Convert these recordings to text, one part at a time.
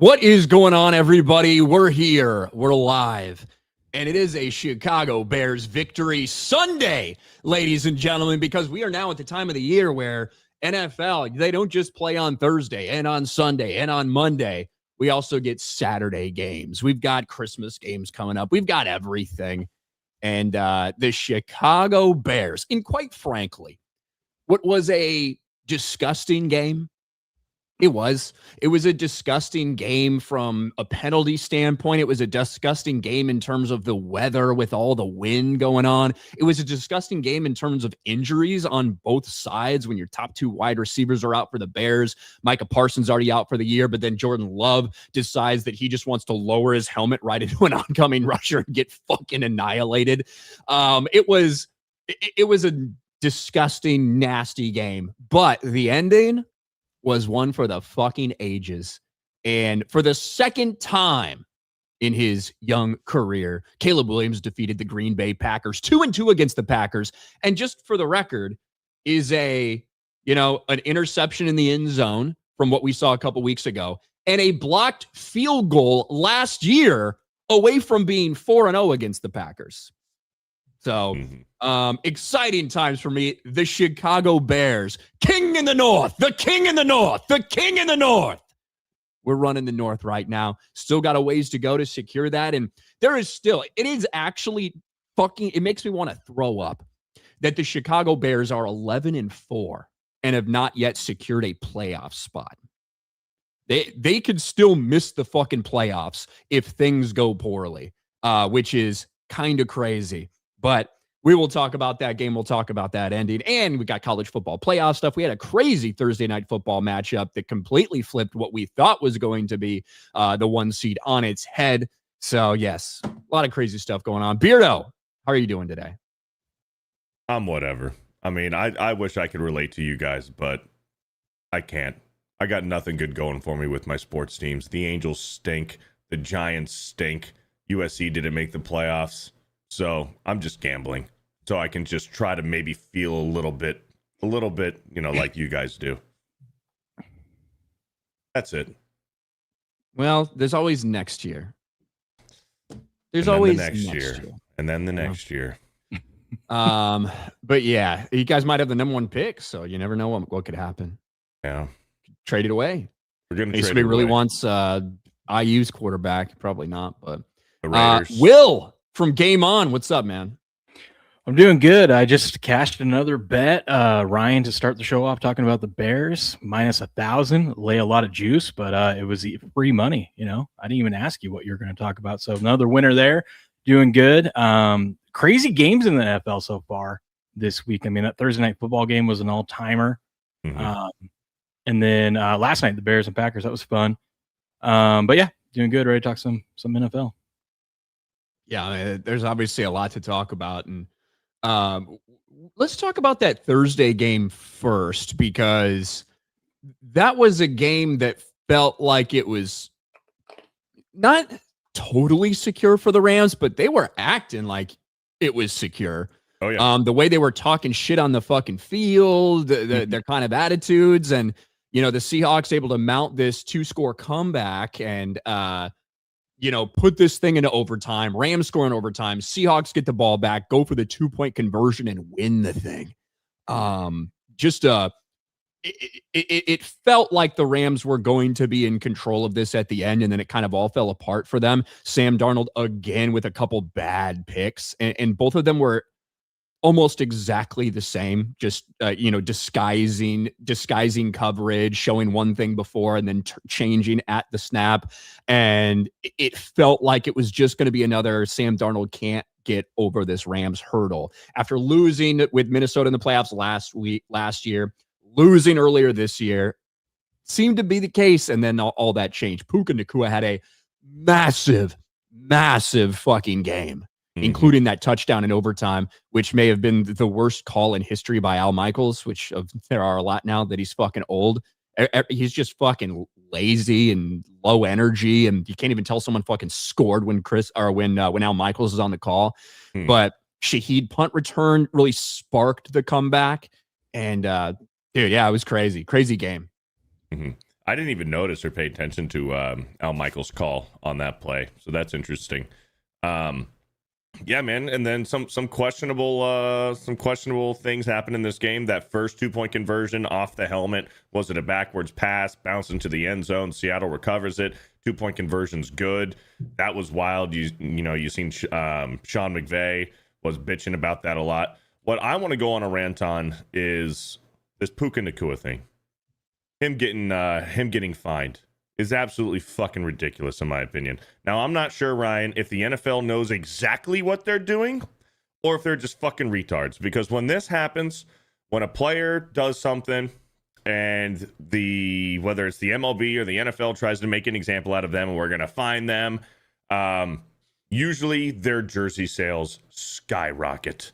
What is going on, everybody? We're here. We're live. And it is a Chicago Bears victory Sunday, ladies and gentlemen, because we are now at the time of the year where NFL, they don't just play on Thursday and on Sunday and on Monday. We also get Saturday games. We've got Christmas games coming up. We've got everything. And the Chicago Bears, and quite frankly, what was a disgusting game. It was a disgusting game from a penalty standpoint. It was a disgusting game in terms of the weather with all the wind going on. It was a disgusting game in terms of injuries on both sides when your top two wide receivers are out for the Bears. Micah Parsons already out for the year, but then Jordan Love decides that he just wants to lower his helmet right into an oncoming rusher and get fucking annihilated. It was a disgusting, nasty game, but the ending was one for the fucking ages. And for the second time in his young career, Caleb Williams defeated the Green Bay Packers 2-2 against the Packers. And just for the record, is an interception in the end zone from what we saw a couple weeks ago and a blocked field goal last year away from being 4-0 against the Packers. So exciting times for me. The Chicago Bears, king in the north, the king in the north, the king in the north. We're running the north right now. Still got a ways to go to secure that. And it is actually it makes me want to throw up that the Chicago Bears are 11-4 and have not yet secured a playoff spot. They could still miss the fucking playoffs if things go poorly, which is kind of crazy. But we will talk about that game. We'll talk about that ending. And we got college football playoff stuff. We had a crazy Thursday night football matchup that completely flipped what we thought was going to be the one seed on its head. So, yes, a lot of crazy stuff going on. Beardo, how are you doing today? I'm whatever. I mean, I wish I could relate to you guys, but I can't. I got nothing good going for me with my sports teams. The Angels stink. The Giants stink. USC didn't make the playoffs. So I'm just gambling so I can just try to maybe feel a little bit, like you guys do. That's it. Well, there's always next year. There's always the next year. And then the next year. But yeah, you guys might have the number one pick, so you never know what could happen. Yeah. Trade it away. We're going to trade it away. Really away. Wants IU's quarterback. Probably not, but the Raiders. Will from Game On. What's up, man? I'm doing good. I just cashed another bet. Ryan, to start the show off, talking about the Bears minus 1,000. Lay a lot of juice, but it was free money. I didn't even ask you what you're going to talk about. So another winner there. Doing good. Crazy games in the NFL so far this week. I mean, that Thursday night football game was an all-timer. Mm-hmm. And then last night, the Bears and Packers, that was fun. But yeah, doing good. Ready to talk some NFL. Yeah, I mean, there's obviously a lot to talk about. And let's talk about that Thursday game first, because that was a game that felt like it was not totally secure for the Rams, but they were acting like it was secure. Oh, yeah. The way they were talking shit on the fucking field, their kind of attitudes, and the Seahawks able to mount this 2-score comeback and put this thing into overtime. Rams score in overtime. Seahawks get the ball back, go for the 2-point conversion, and win the thing. It felt like the Rams were going to be in control of this at the end, and then it kind of all fell apart for them. Sam Darnold again with a couple bad picks, and both of them were almost exactly the same, just disguising coverage, showing one thing before and then changing at the snap. And it felt like it was just going to be another Sam Darnold can't get over this Rams hurdle after losing with Minnesota in the playoffs last year, losing earlier this year. Seemed to be the case, and then all that changed. Puka Nacua had a massive fucking game. Including that touchdown in overtime, which may have been the worst call in history by Al Michaels, which there are a lot now that he's fucking old. He's just fucking lazy and low energy, and you can't even tell someone fucking scored when Al Michaels is on the call. But Shaheed punt return really sparked the comeback, and dude, yeah, it was crazy game. Mm-hmm. I didn't even notice or pay attention to Al Michaels' call on that play, so that's interesting. Yeah, man, and then some questionable things happened in this game. That first 2-point conversion off the helmet, was it a backwards pass, bounced into the end zone? Seattle recovers it. 2-point conversion's good. That was wild. You seen Sean McVay was bitching about that a lot. What I want to go on a rant on is this Puka Nacua thing. Him getting fined is absolutely fucking ridiculous, in my opinion. Now, I'm not sure, Ryan, if the NFL knows exactly what they're doing or if they're just fucking retards. Because when this happens, when a player does something and whether it's the MLB or the NFL tries to make an example out of them and we're going to fine them, usually their jersey sales skyrocket.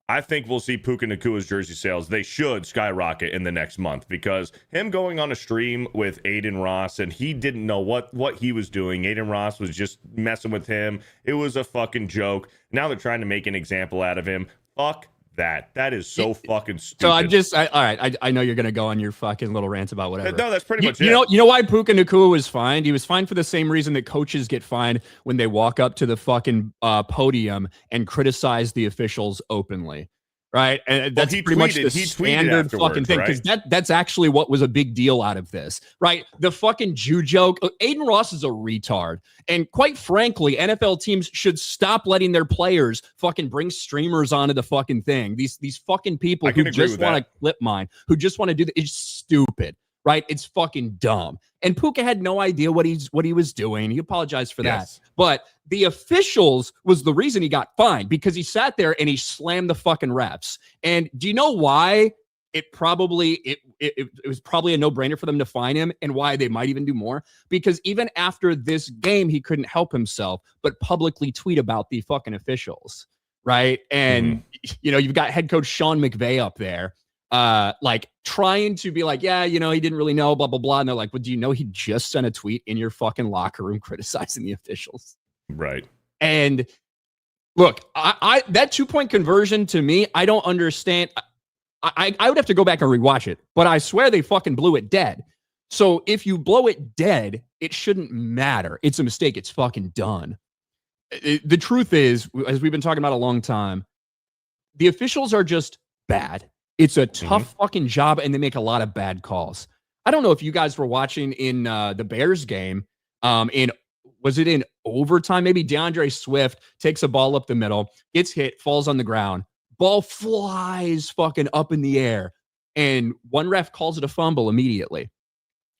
I think we'll see Puka Nacua's jersey sales. They should skyrocket in the next month, because him going on a stream with Aiden Ross and he didn't know what he was doing. Aiden Ross was just messing with him. It was a fucking joke. Now they're trying to make an example out of him. Fuck that. That is so fucking stupid. So all right. I know you're gonna go on your fucking little rant about whatever. No, that's pretty much it. You know why Puka Nacua was fined? He was fined for the same reason that coaches get fined when they walk up to the fucking podium and criticize the officials openly. Right. And that's pretty much the standard fucking thing. Because that's actually what was a big deal out of this. Right. The fucking Jew joke. Aiden Ross is a retard. And quite frankly, NFL teams should stop letting their players fucking bring streamers onto the fucking thing. These fucking people who just want to clip mine, who just want to do that. It's stupid. Right. It's fucking dumb. And Puka had no idea what he was doing. He apologized for that. But the officials was the reason he got fined, because he sat there and he slammed the fucking refs. And do you know why it was probably a no-brainer for them to fine him, and why they might even do more? Because even after this game, he couldn't help himself but publicly tweet about the fucking officials. Right. And, you've got head coach Sean McVay up there, like trying to be like, yeah, he didn't really know, blah, blah, blah. And they're like, well, do you know he just sent a tweet in your fucking locker room criticizing the officials? Right. And look, I that 2-point conversion, to me, I don't understand. I would have to go back and rewatch it, but I swear they fucking blew it dead. So if you blow it dead, it shouldn't matter. It's a mistake. It's fucking done. The truth is, as we've been talking about a long time, the officials are just bad. It's a tough fucking job, and they make a lot of bad calls. I don't know if you guys were watching in the Bears game. Was it in overtime? Maybe DeAndre Swift takes a ball up the middle, gets hit, falls on the ground. Ball flies fucking up in the air, and one ref calls it a fumble immediately.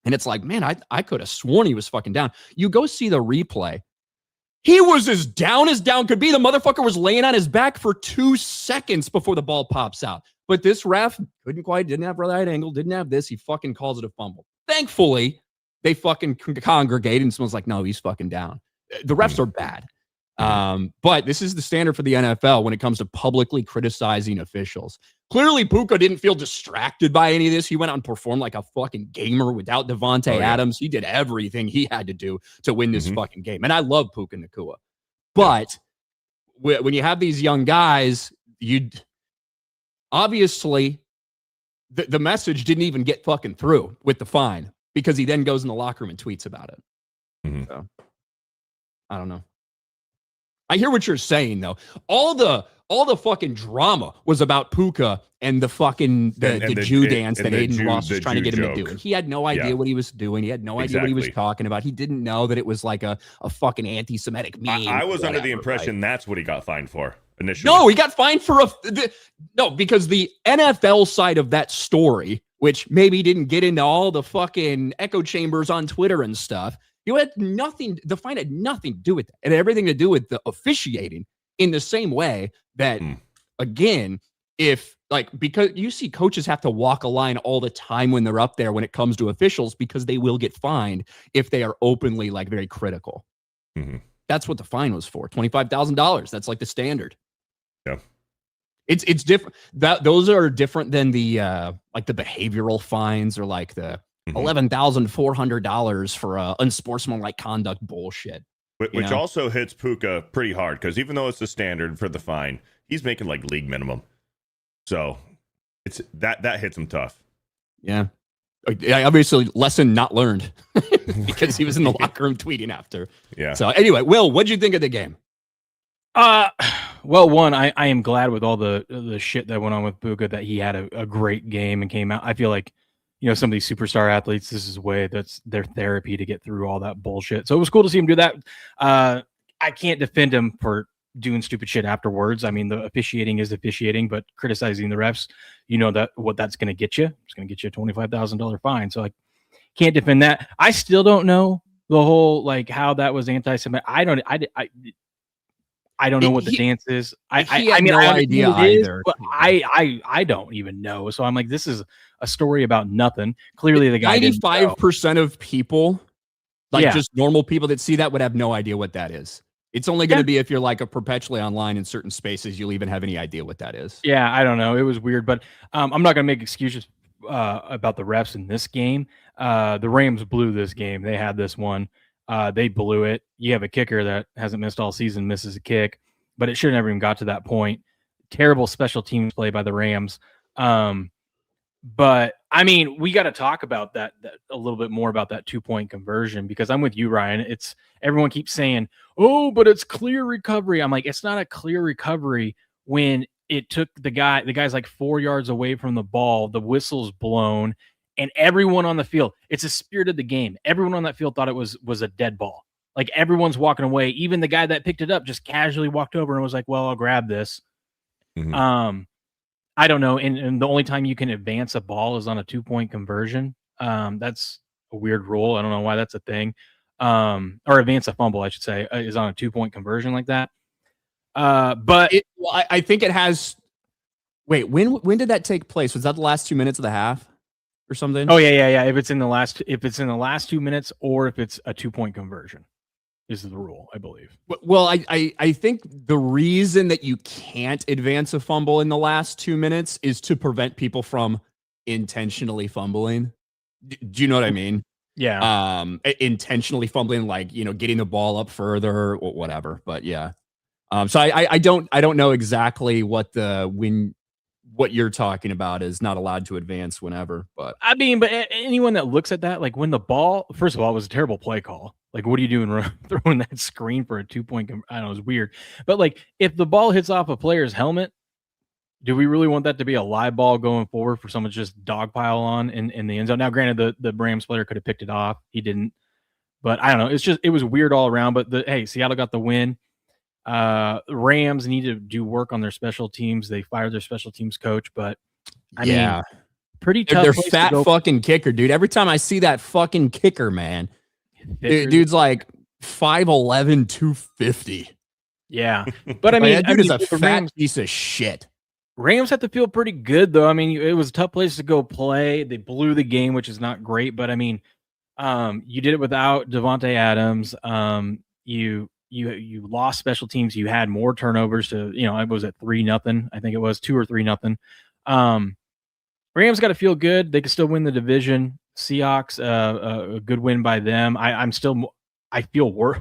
And it's like, man, I could have sworn he was fucking down. You go see the replay. He was as down could be. The motherfucker was laying on his back for 2 seconds before the ball pops out. But this ref didn't have right angle, didn't have this. He fucking calls it a fumble. Thankfully, they fucking congregate and someone's like, no, he's fucking down. The refs are bad. But this is the standard for the NFL when it comes to publicly criticizing officials. Clearly, Puka didn't feel distracted by any of this. He went out and performed like a fucking gamer without Devontae Adams. He did everything he had to do to win this fucking game. And I love Puka Nacua. But when you have these young guys, obviously the message didn't even get fucking through with the fine, because he then goes in the locker room and tweets about it. So, I don't know. I hear what you're saying, though. All the fucking drama was about Puka and the fucking the Jew dance that Aiden Ross was trying to get him to do. And he had no idea what he was doing. He had no idea what he was talking about. He didn't know that it was like a fucking anti-Semitic meme. I was under the impression that's what he got fined for initially. No, he got fined for because the NFL side of that story, which maybe didn't get into all the fucking echo chambers on Twitter and stuff. The fine had nothing to do with that. It had everything to do with the officiating, in the same way that, again, because you see coaches have to walk a line all the time when they're up there when it comes to officials, because they will get fined if they are openly very critical. That's what the fine was for. $25,000. That's like the standard. Yeah. It's different. Those are different than the the behavioral fines, or like the $11,400 for unsportsmanlike conduct bullshit. Which also hits Puka pretty hard, because even though it's the standard for the fine, he's making league minimum. So it's that hits him tough. Yeah. Obviously, lesson not learned because he was in the locker room tweeting after. Yeah. So anyway, Will, what'd you think of the game? Well, one, I am glad with all the shit that went on with Puka that he had a great game and came out. I feel like, some of these superstar athletes, this is that's their therapy to get through all that bullshit. So it was cool to see him do that. I can't defend him for doing stupid shit afterwards. I mean, the officiating is officiating, but criticizing the refs, what that's going to get you. It's going to get you a $25,000 fine. So I can't defend that. I still don't know the whole how that was anti-Semitic. I don't know what the dance is. I mean, no idea either. But I don't even know. So I'm like, this is a story about nothing. Clearly, the guy 95% of people, just normal people that see that, would have no idea what that is. It's only going to be if you're a perpetually online in certain spaces, you'll even have any idea what that is. Yeah, I don't know. It was weird, but I'm not going to make excuses about the refs in this game. The Rams blew this game. They had this one. They blew it. You have a kicker that hasn't missed all season, misses a kick, but it should have never even got to that point. Terrible special teams play by the Rams. But I mean, we got to talk about that a little bit more about that 2-point conversion, because I'm with you, Ryan. Everyone keeps saying, "Oh, but it's clear recovery." I'm like, it's not a clear recovery when it took the guy's 4 yards away from the ball, the whistle's blown, and everyone on the field, it's a spirit of the game. Everyone on that field thought it was a dead ball. Everyone's walking away. Even the guy that picked it up just casually walked over and was like, "Well, I'll grab this." Mm-hmm. I don't know. And the only time you can advance a ball is on a 2-point conversion. That's a weird rule. I don't know why that's a thing. Or advance a fumble, I should say, is on a 2-point conversion like that. But I think it has. Wait, when did that take place? Was that the last 2 minutes of the half or something? Oh yeah. If it's in the last 2 minutes, or if it's a 2-point conversion, is the rule, I believe. Well, I think the reason that you can't advance a fumble in the last 2 minutes is to prevent people from intentionally fumbling. Do you know what I mean? Yeah. Intentionally fumbling, getting the ball up further or whatever. But yeah. So I don't know exactly what you're talking about is not allowed to advance whenever. But I mean, but anyone that looks at that, when the ball, first of all, it was a terrible play call. What are you doing throwing that screen for a 2-point? I don't know, it was weird. But if the ball hits off a player's helmet, do we really want that to be a live ball going forward for someone to just dogpile on in the end zone? Now, granted, the Rams player could have picked it off. He didn't. But I don't know. It was weird all around. But Seattle got the win. Rams need to do work on their special teams. They fired their special teams coach, but I mean, pretty tough. They're fat fucking kicker, dude. Every time I see that fucking kicker, man, dude's 5'11", 250. Yeah, but I mean, that dude is a fat piece of shit. Rams have to feel pretty good, though. I mean, it was a tough place to go play. They blew the game, which is not great, but I mean, you did it without Devontae Adams. You lost special teams. You had more turnovers to, it was at 3-0. I think it was 2 or 3-0. Rams got to feel good. They can still win the division. Seahawks, a good win by them. I feel worse.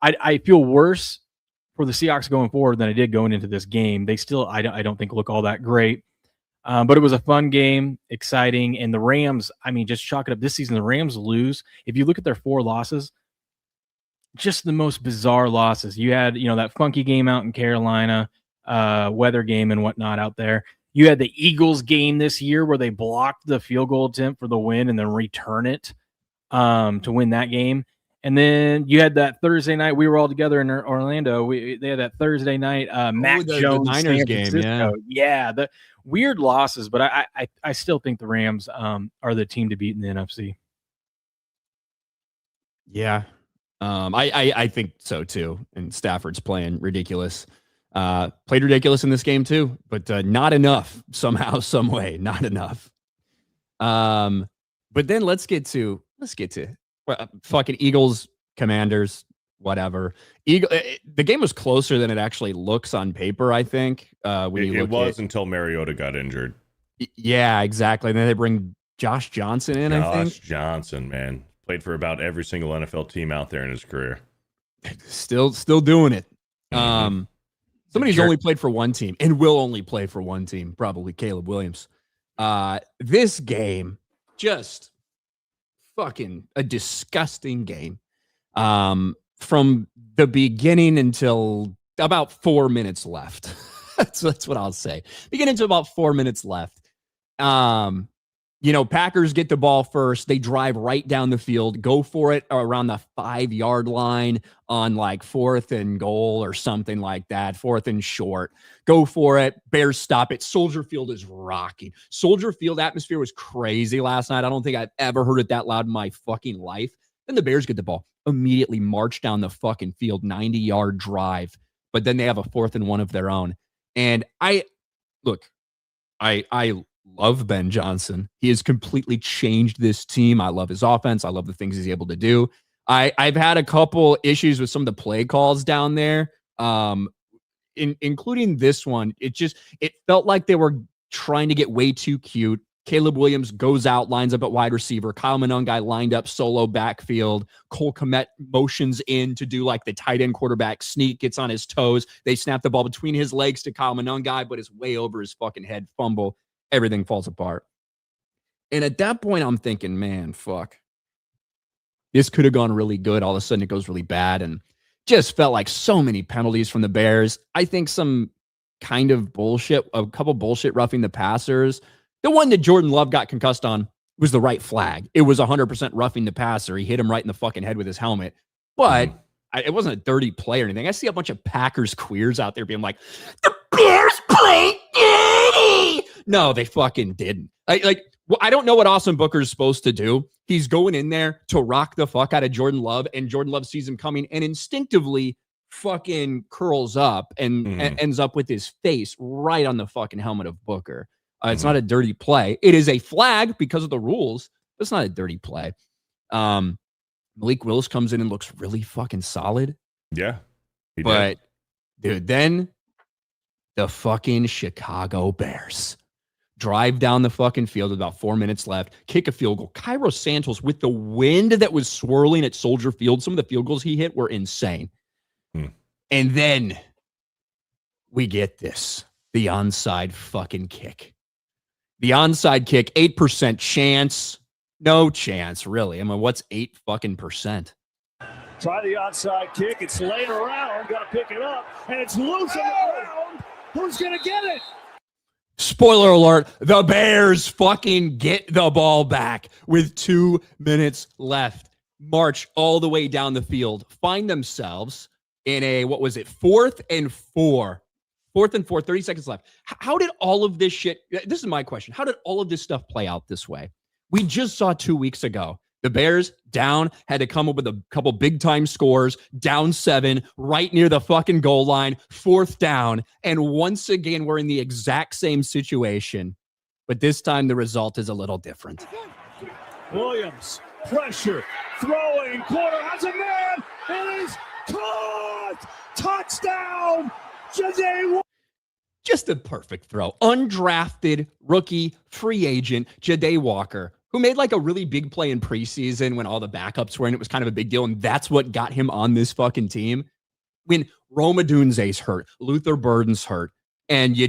I feel worse for the Seahawks going forward than I did going into this game. They still, I don't think look all that great. But it was a fun game, exciting. And the Rams, I mean, just chalk it up. This season, the Rams lose. If you look at their 4 losses, just the most bizarre losses. You had, that funky game out in Carolina, weather game and whatnot out there. You had the Eagles game this year where they blocked the field goal attempt for the win and then return it to win that game. And then you had that Thursday night. We were all together in Orlando. They had that Thursday night Mac Jones the Niners game. Yeah, the weird losses, but I still think the Rams are the team to beat in the NFC. Yeah. I think so too. And Stafford's playing ridiculous. Played ridiculous in this game too, but not enough somehow, some way, not enough. But then let's get to fucking Eagles, Commanders, whatever. The game was closer than it actually looks on paper, I think. It was until Mariota got injured. Yeah, exactly. And then they bring Josh Johnson in, I think. Josh Johnson, man. Played for about every single NFL team out there in his career. Still doing it. Somebody's only played for one team and will only play for one team, probably Caleb Williams. This game, just fucking a disgusting game. From the beginning until about 4 minutes left. That's what I'll say. Beginning to about 4 minutes left. Packers get the ball first. They drive right down the field, go for it around the 5-yard line on like 4th and goal or something like that. 4th and short. Go for it. Bears stop it. Soldier Field is rocking. Soldier Field atmosphere was crazy last night. I don't think I've ever heard it that loud in my fucking life. Then the Bears get the ball, immediately march down the fucking field, 90-yard drive. But then they have a 4th and 1 of their own. And I love Ben Johnson. He has completely changed this team. I love his offense. I love the things he's able to do. I've had a couple issues with some of the play calls down there, including this one. It felt like they were trying to get way too cute. Caleb Williams goes out, lines up at wide receiver. Kyle Monangai lined up solo backfield. Cole Kmet motions in to do like the tight end quarterback sneak, gets on his toes. They snap the ball between his legs to Kyle Monangai, but it's way over his fucking head. Fumble. Everything falls apart. And at that point, I'm thinking, man, fuck. This could have gone really good. All of a sudden, it goes really bad. And just felt like so many penalties from the Bears. I think some kind of bullshit, a couple bullshit roughing the passers. The one that Jordan Love got concussed on was the right flag. It was 100% roughing the passer. He hit him right in the fucking head with his helmet. But it wasn't a dirty play or anything. I see a bunch of Packers queers out there being like, the Bears play dirty. No, they fucking didn't. I don't know what Austin Booker is supposed to do. He's going in there to rock the fuck out of Jordan Love, and Jordan Love sees him coming and instinctively fucking curls up and ends up with his face right on the fucking helmet of Booker. It's not a dirty play. It is a flag because of the rules, but it's not a dirty play. Malik Willis comes in and looks really fucking solid. Yeah. But, dude, then the fucking Chicago Bears drive down the fucking field with about 4 minutes left, kick a field goal. Cairo Santos, with the wind that was swirling at Soldier Field, some of the field goals he hit were insane. And then we get this, the onside fucking kick. The onside kick, 8% chance. No chance, really. I mean, what's 8 fucking percent? Try the onside kick. It's laying around. Got to pick it up. And it's loose on the ground. Who's going to get it? Spoiler alert, the Bears fucking get the ball back with 2 minutes left. March all the way down the field. Find themselves in a, 4th and 4. 4th and 4, 30 seconds left. How did all of this shit, this is my question, how did all of this stuff play out this way? We just saw 2 weeks ago, the Bears down, had to come up with a couple big-time scores, down 7, right near the fucking goal line, 4th down, and once again, we're in the exact same situation, but this time the result is a little different. Williams, pressure, throwing, corner has a man, it is caught! Touchdown! Just a perfect throw. Undrafted rookie free agent Ja'Day Walker, who made like a really big play in preseason when all the backups were in. It was kind of a big deal, and that's what got him on this fucking team. When Rome Odunze's hurt, Luther Burden's hurt, and you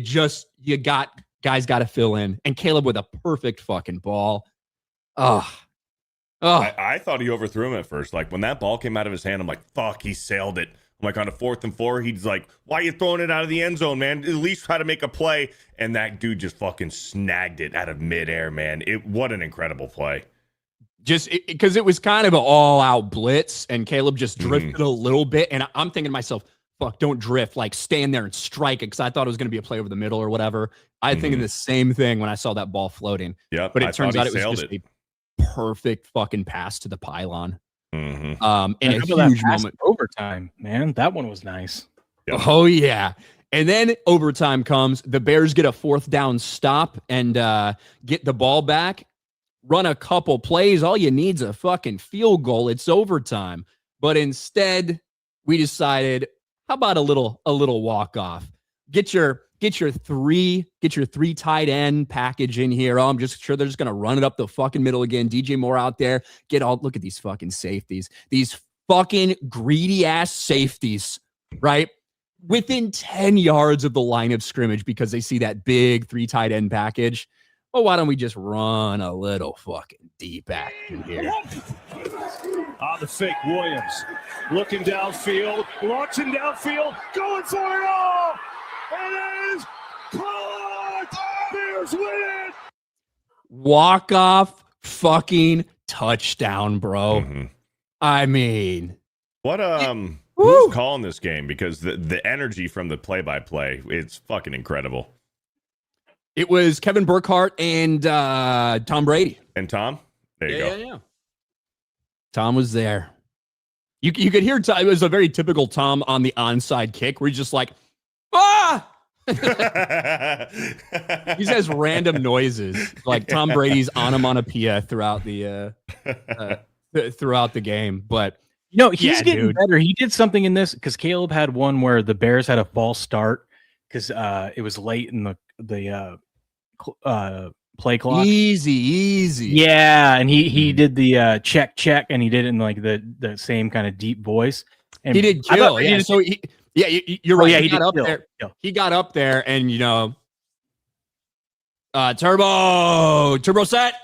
got guys got to fill in, and Caleb with a perfect fucking ball. I thought he overthrew him at first. Like when that ball came out of his hand, I'm like, fuck, he sailed it. I'm like on a 4th and 4, he's like, why are you throwing it out of the end zone, man? At least try to make a play. And that dude just fucking snagged it out of midair, man. What an incredible play. Just because it was kind of an all-out blitz, and Caleb just drifted a little bit. And I'm thinking to myself, fuck, don't drift. Like, stand there and strike it, because I thought it was going to be a play over the middle or whatever. I think of the same thing when I saw that ball floating. Yep, but it turns out it was just a perfect fucking pass to the pylon. And a huge moment. Overtime, man. That one was nice. Yep. Oh, yeah. And then overtime comes. The Bears get a 4th down stop and get the ball back. Run a couple plays. All you need's a fucking field goal. It's overtime. But instead, we decided, how about a little walk-off? Get your 3 tight end package in here. Oh, I'm just sure they're just gonna run it up the fucking middle again. DJ Moore out there. Look at these fucking safeties. These fucking greedy ass safeties, right? Within 10 yards of the line of scrimmage, because they see that big 3 tight end package. well, why don't we just run a little fucking deep action here? On the fake, Williams looking downfield, launching downfield, going for it all. It is caught. Bears win it. Walk off fucking touchdown, bro. Mm-hmm. I mean, what who's calling this game? Because the energy from the play-by-play, it's fucking incredible. it was Kevin Burkhardt and Tom Brady. And Tom, there you go. Yeah. Tom was there. You could hear Tom, it was a very typical Tom on the onside kick where he's just like, ah! He says random noises like Tom Brady's onomatopoeia throughout the game. But he's getting better. He did something in this because Caleb had one where the Bears had a false start because it was late in the play clock. Easy. Yeah, and he did the check, and he did it in like the same kind of deep voice. And he did kill. Yeah, so you're right. Yeah, he got up there. He got up there, and turbo set,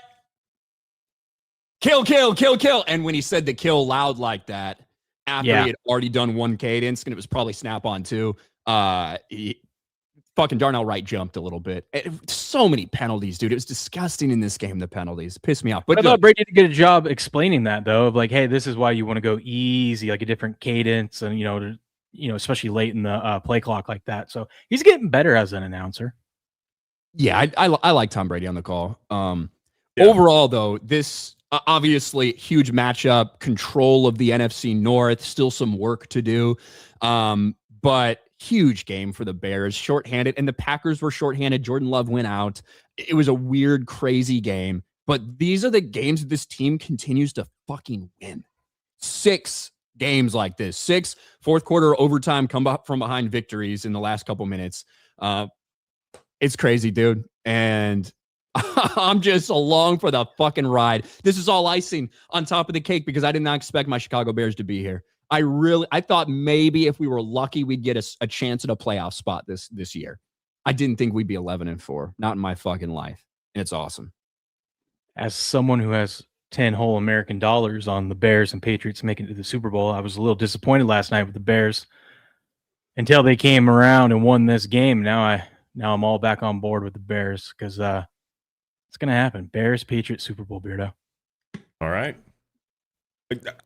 kill. And when he said the kill loud like that, after he had already done one cadence, and it was probably snap on too, fucking Darnell Wright jumped a little bit. So many penalties, dude. It was disgusting in this game, the penalties. It pissed me off. But I thought Brady did a good job explaining that, though, of like, hey, this is why you want to go easy, like a different cadence, and, especially late in the play clock like that. So he's getting better as an announcer. Yeah, I like Tom Brady on the call. Overall, though, this obviously huge matchup, control of the NFC North, still some work to do. But huge game for the Bears, shorthanded, and the Packers were shorthanded. Jordan Love went out. It was a weird, crazy game, but these are the games that this team continues to fucking win. 6 games like this, 6 fourth quarter overtime come up from behind victories in the last couple minutes. It's crazy, dude. And I'm just along for the fucking ride. This is all icing on top of the cake because I did not expect my Chicago Bears to be here. I thought maybe if we were lucky, we'd get a chance at a playoff spot this year. I didn't think we'd be 11-4. Not in my fucking life. And it's awesome. As someone who has 10 whole American dollars on the Bears and Patriots making it to the Super Bowl, I was a little disappointed last night with the Bears until they came around and won this game. Now I'm all back on board with the Bears because it's going to happen. Bears, Patriots, Super Bowl, Beardo. All right.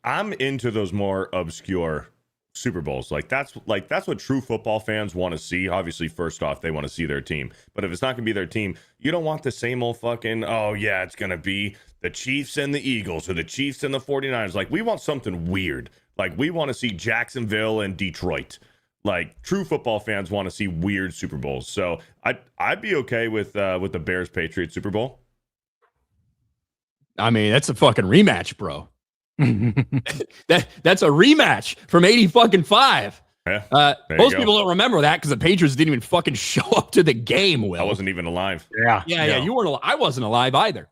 I'm into those more obscure Super Bowls. That's what true football fans want to see. Obviously, first off, they want to see their team. But if it's not going to be their team, you don't want the same old fucking, oh, yeah, it's going to be the Chiefs and the Eagles or the Chiefs and the 49ers. We want something weird. We want to see Jacksonville and Detroit. True football fans want to see weird Super Bowls. So I'd be okay with the Bears-Patriots Super Bowl. I mean, that's a fucking rematch, bro. That's a rematch from 80-5. Yeah, most people don't remember that because the Patriots didn't even fucking show up to the game. Will, I wasn't even alive. Yeah. You weren't. I wasn't alive either.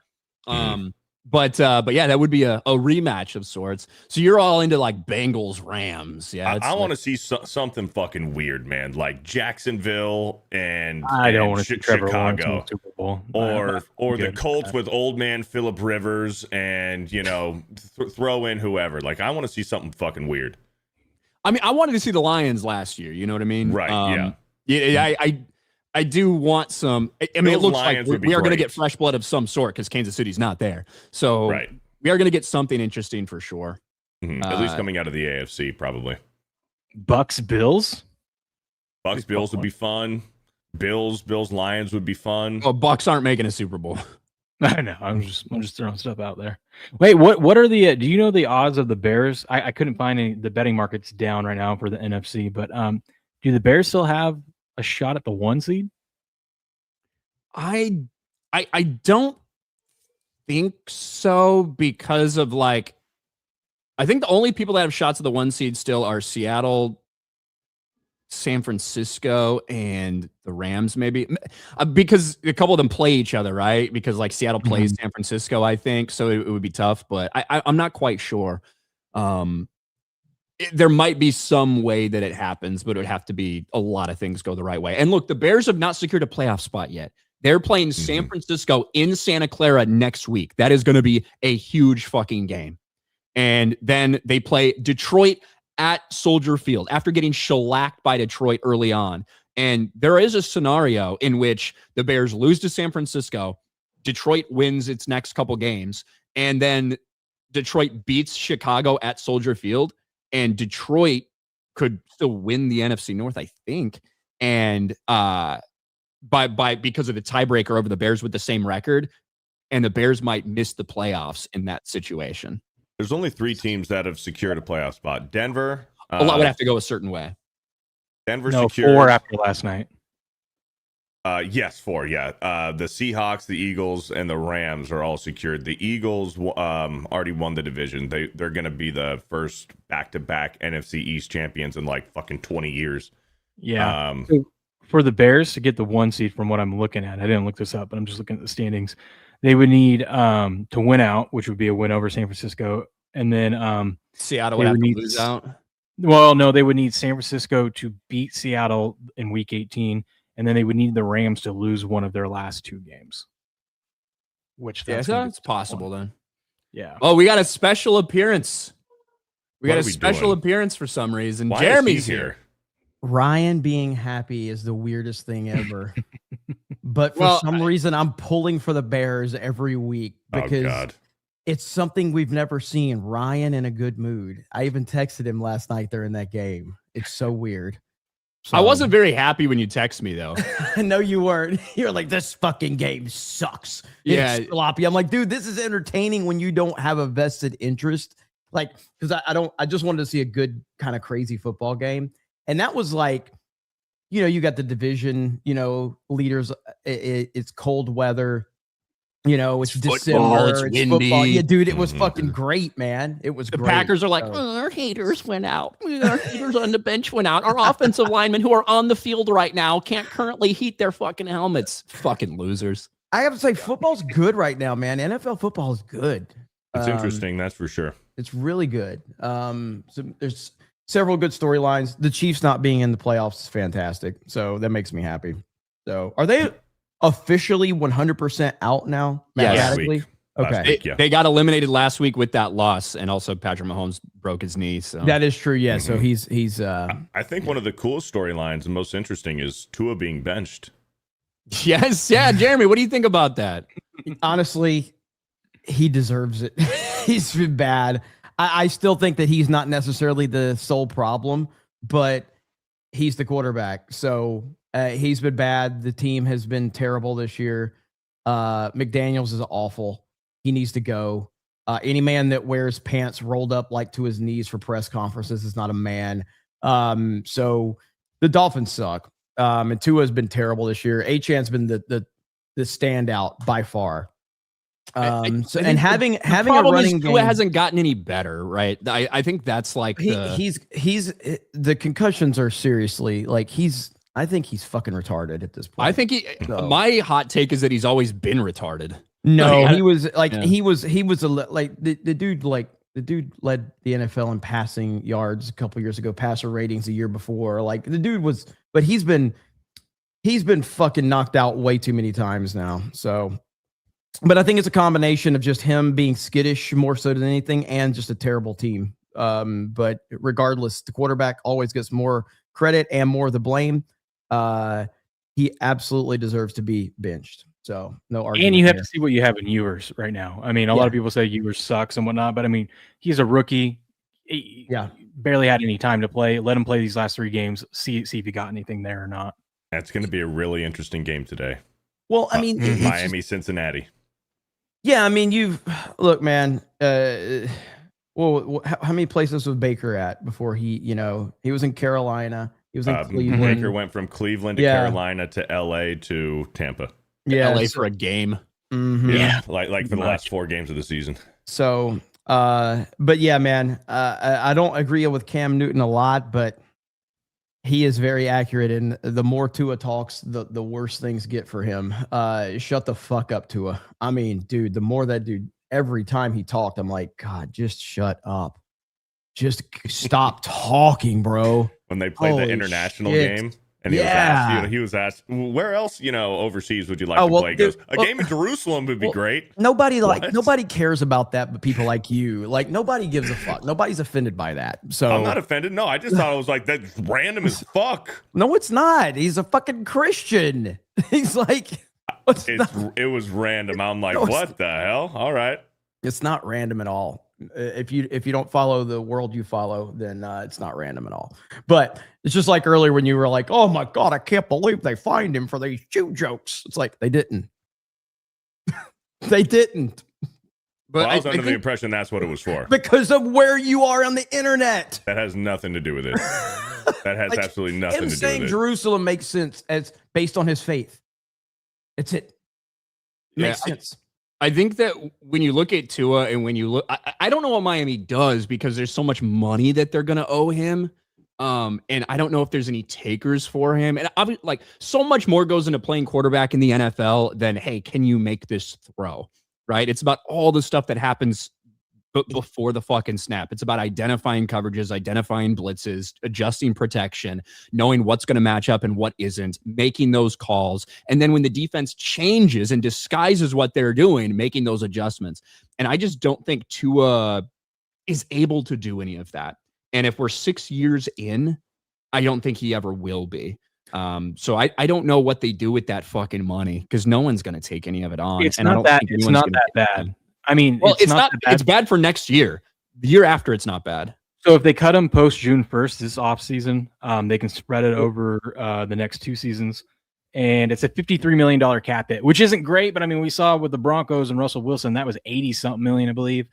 But yeah, that would be a rematch of sorts. So you're all into Bengals Rams. Yeah, I want to see something fucking weird, man. Jacksonville and I don't want to see Trevor Chicago Lawrence in the Super Bowl. or the Colts with old man Phillip Rivers and throw in whoever. I want to see something fucking weird. I mean, I wanted to see the Lions last year. You know what I mean? Right. Yeah. I do want some. I mean, it looks like we are going to get fresh blood of some sort because Kansas City's not there. So we are going to get something interesting for sure. Mm-hmm. At least coming out of the AFC, probably. Bucks Bills would be fun. Bills Lions would be fun. Oh, Bucks aren't making a Super Bowl. I know. I'm just throwing stuff out there. Wait, what are the? Do you know the odds of the Bears? I couldn't find any. The betting market's down right now for the NFC, but do the Bears still have a shot at the 1 seed? I don't think so because of I think the only people that have shots at the 1 seed still are Seattle, San Francisco, and the Rams maybe because a couple of them play each other, right? Because Seattle plays San Francisco, I think, so it would be tough, but I'm not quite sure. There might be some way that it happens, but it would have to be a lot of things go the right way. And look, the Bears have not secured a playoff spot yet. They're playing San Francisco in Santa Clara next week. That is going to be a huge fucking game. And then they play Detroit at Soldier Field after getting shellacked by Detroit early on. And there is a scenario in which the Bears lose to San Francisco, Detroit wins its next couple games, and then Detroit beats Chicago at Soldier Field, and Detroit could still win the NFC North, I think. And because of the tiebreaker over the Bears with the same record, and the Bears might miss the playoffs in that situation. There's only 3 teams that have secured a playoff spot. Denver. A lot would have to go a certain way. Denver secured 4 after last night. Yes, 4. Yeah. The Seahawks, the Eagles, and the Rams are all secured. The Eagles already won the division. They're going to be the first back-to-back NFC East champions in like fucking 20 years. Yeah. So for the Bears to get the 1 seed, from what I'm looking at, I didn't look this up, but I'm just looking at the standings. They would need to win out, which would be a win over San Francisco, and then Seattle would have to lose out. Well, no, they would need San Francisco to beat Seattle in Week 18, and then they would need the Rams to lose one of their last 2 games. Which that's possible then. Yeah. Oh, we got a special appearance. We got a special appearance for some reason. Why Jeremy's is he here. Ryan being happy is the weirdest thing ever. But for some reason, I'm pulling for the Bears every week because it's something we've never seen. Ryan in a good mood. I even texted him last night during that game. It's so weird. So, I wasn't very happy when you text me, though. I know you weren't. You're like, this fucking game sucks. Yeah. It's sloppy. I'm like, dude, this is entertaining when you don't have a vested interest. Like, because I just wanted to see a good kind of crazy football game. And that was like, you got the division, leaders. It's cold weather. It's December. It's windy. Football. Yeah, dude, it was fucking great, man. It was The great. Packers are like, our haters went out. Our haters on the bench went out. Our offensive linemen who are on the field right now can't currently heat their fucking helmets. Fucking losers. I have to say, football's good right now, man. NFL football is good. It's interesting, that's for sure. It's really good. So there's several good storylines. The Chiefs not being in the playoffs is fantastic. So that makes me happy. So are they officially 100% out now? Mathematically? Okay. They got eliminated last week with that loss, and also Patrick Mahomes broke his knee. So that is true. Yeah. So he's I think one of the coolest storylines and most interesting is Tua being benched. Yes. Yeah. Jeremy, what do you think about that? Honestly, he deserves it. He's been bad. I still think that he's not necessarily the sole problem, but he's the quarterback. So he's been bad. The team has been terrible this year. McDaniels is awful. He needs to go. Any man that wears pants rolled up like to his knees for press conferences is not a man. So the Dolphins suck. And Tua has been terrible this year. Achan's been the standout by far. Having a running game hasn't gotten any better, right? I think that's like he's the concussions are seriously like I think he's fucking retarded at this point. I think my hot take is that he's always been retarded. No, he was like he was the dude led the NFL in passing yards a couple years ago, passer ratings a year before. Like the dude was, but he's been fucking knocked out way too many times now. So. But I think it's a combination of just him being skittish more so than anything and just a terrible team. But regardless, the quarterback always gets more credit and more of the blame. He absolutely deserves to be benched. So no argument. And you have to see what you have in Ewers right now. I mean, a lot of people say Ewers sucks and whatnot, but I mean, he's a rookie. He barely had any time to play. Let him play these last 3 games. See if he got anything there or not. That's going to be a really interesting game today. Well, I mean, Miami, Cincinnati. Yeah, I mean, look, man. Well, how many places was Baker at before he was in Carolina, he was in Cleveland. Baker went from Cleveland to Carolina to LA to Tampa. LA for a game. Mm-hmm. Yeah, like for the last 4 games of the season. So, but yeah, man, I don't agree with Cam Newton a lot, but he is very accurate, and the more Tua talks, the worse things get for him. Shut the fuck up, Tua. I mean, dude, the more that dude, every time he talked, I'm like, God, just shut up. Just stop talking, bro. When they played the international game, And he was asked, where else, overseas would you like to play? He goes, a game in Jerusalem would be great. Nobody cares about that, but people like you. Like, nobody gives a fuck. Nobody's offended by that. So I'm not offended. No, I just thought it was like, that's random as fuck. No, it's not. He's a fucking Christian. He's like, it was random. I'm like, what the hell? All right. It's not random at all. If you don't follow the world you follow, then it's not random at all. But it's just like earlier when you were like, oh my God, I can't believe they fined him for these Jew jokes. It's like, they didn't. They didn't. But I was under the impression that's what it was for. Because of where you are on the internet. That has nothing to do with it. That has absolutely nothing to do with it. Saying Jerusalem makes sense as based on his faith. It's it. Makes sense. I think that when you look at Tua and when you look, I don't know what Miami does because there's so much money that they're going to owe him. And I don't know if there's any takers for him. And obviously, like, so much more goes into playing quarterback in the NFL than, hey, can you make this throw? Right? It's about all the stuff that happens before the fucking snap. It's about identifying coverages, identifying blitzes, adjusting protection, knowing what's going to match up and what isn't, making those calls. And then when the defense changes and disguises what they're doing, making those adjustments. And I just don't think Tua is able to do any of that. And if we're 6 years in, I don't think he ever will be. So I don't know what they do with that fucking money because no one's going to take any of it on. It's not that bad. I mean, well, it's not bad. It's bad for next year. The year after, it's not bad. So if they cut him post June 1st this offseason, they can spread it over the next 2 seasons. And it's a $53 million cap hit, which isn't great. But I mean, we saw with the Broncos and Russell Wilson, that was 80-something million, I believe.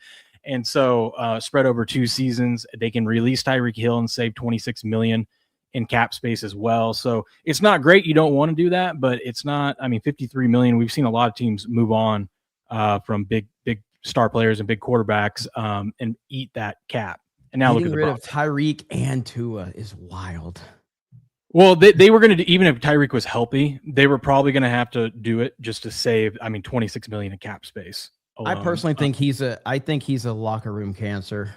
And so spread over 2 seasons, they can release Tyreek Hill and save $26 million in cap space as well. So it's not great. You don't want to do that, but it's not, I mean, $53 million. We've seen a lot of teams move on from big star players and big quarterbacks and eat that cap. And now getting look at rid of Tyreek and Tua is wild. Well, they were going to, even if Tyreek was healthy, they were probably going to have to do it just to save, I mean, $26 million in cap space alone. I personally think he's a locker room cancer.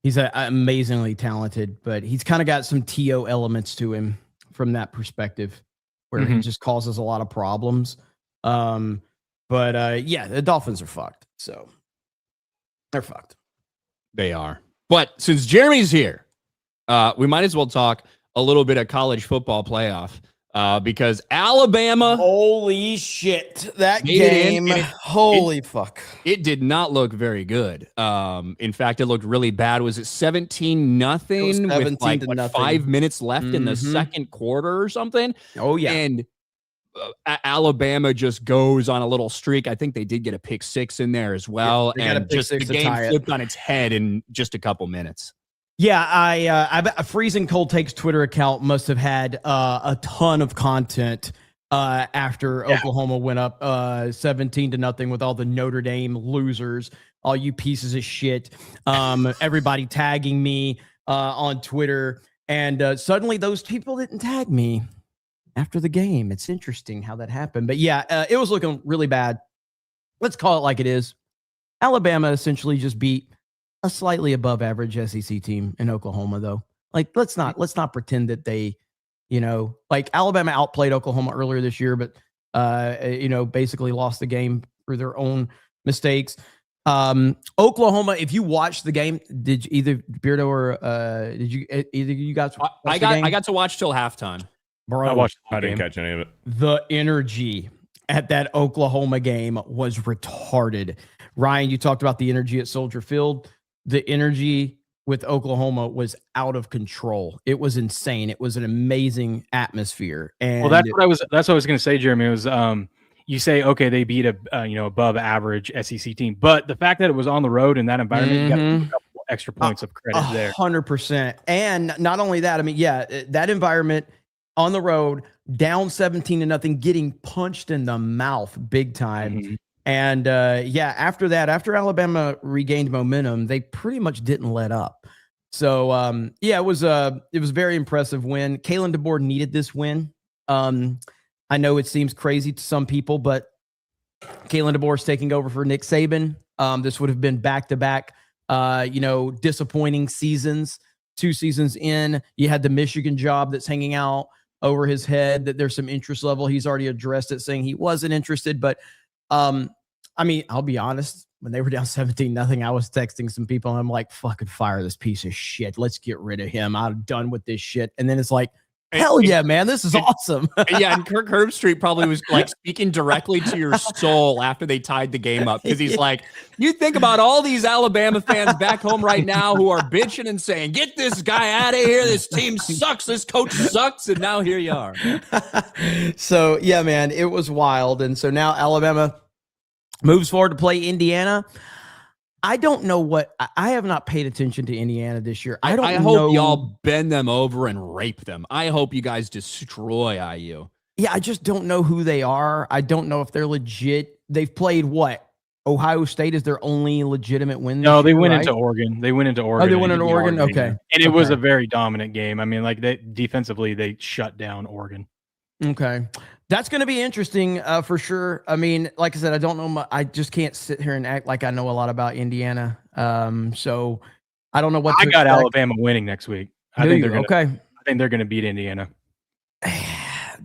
He's amazingly talented, but he's kind of got some TO elements to him from that perspective where he just causes a lot of problems. But yeah, the Dolphins are fucked. So they're fucked. They are. But since Jeremy's here, we might as well talk a little bit of college football playoff because Alabama. Holy shit. That game. Holy fuck. It did not look very good. In fact, it looked really bad. Was it 17-0 with like 5 minutes left in the second quarter or something? Oh, yeah. And Alabama just goes on a little streak. I think they did get a pick 6 in there as well. And just the game flipped on its head in just a couple minutes. Yeah, I bet a Freezing Cold Takes Twitter account must have had a ton of content after Oklahoma went up 17-0 with all the Notre Dame losers, all you pieces of shit, everybody tagging me on Twitter. And suddenly those people didn't tag me after the game. It's interesting how that happened. But yeah, it was looking really bad. Let's call it like it is. Alabama essentially just beat a slightly above average SEC team in Oklahoma, though. Like, let's not pretend that they, like Alabama outplayed Oklahoma earlier this year, but basically lost the game for their own mistakes. Oklahoma, if you watched the game, did you, either Beardo or did you either you guys watch the game? I got to watch till halftime. Bro, I didn't catch any of it. The energy at that Oklahoma game was retarded. Ryan, you talked about the energy at Soldier Field. The energy with Oklahoma was out of control. It was insane. It was an amazing atmosphere. And well, that's what I was going to say, Jeremy. It was you say, okay, they beat a above average SEC team, but the fact that it was on the road in that environment, you got to give a couple extra points of credit there. 100%. And not only that, I mean, that environment on the road, down 17-0, getting punched in the mouth big time. And after that, after Alabama regained momentum, they pretty much didn't let up. So it was a very impressive win. Kalen DeBoer needed this win. I know it seems crazy to some people, but Kalen DeBoer is taking over for Nick Saban. This would have been back-to-back, disappointing seasons 2 seasons in. You had the Michigan job that's hanging out over his head, that there's some interest level. He's already addressed it, saying he wasn't interested. But I mean, I'll be honest, when they were down 17-0, I was texting some people and I'm like, fucking fire this piece of shit. Let's get rid of him. I'm done with this shit. And then it's like, hell yeah, man, this is awesome. Yeah, and Kirk Herbstreit probably was like speaking directly to your soul after they tied the game up, because he's like, you think about all these Alabama fans back home right now who are bitching and saying, get this guy out of here. This team sucks. This coach sucks. And now here you are. So, yeah, man, it was wild. And so now Alabama moves forward to play Indiana. I don't know what I have not paid attention to Indiana this year. I hope y'all bend them over and rape them. I hope you guys destroy IU. Yeah, I just don't know who they are. I don't know if they're legit. They've played what? Ohio State is their only legitimate win. No, they went into Oregon. They went into Oregon. Oh, they went into Oregon. Okay, and it was a very dominant game. I mean, like defensively, they shut down Oregon. Okay. That's going to be interesting for sure. I mean, like I said, I don't know. I just can't sit here and act like I know a lot about Indiana. So I don't know what I got Alabama winning next week. I think they're going to beat Indiana.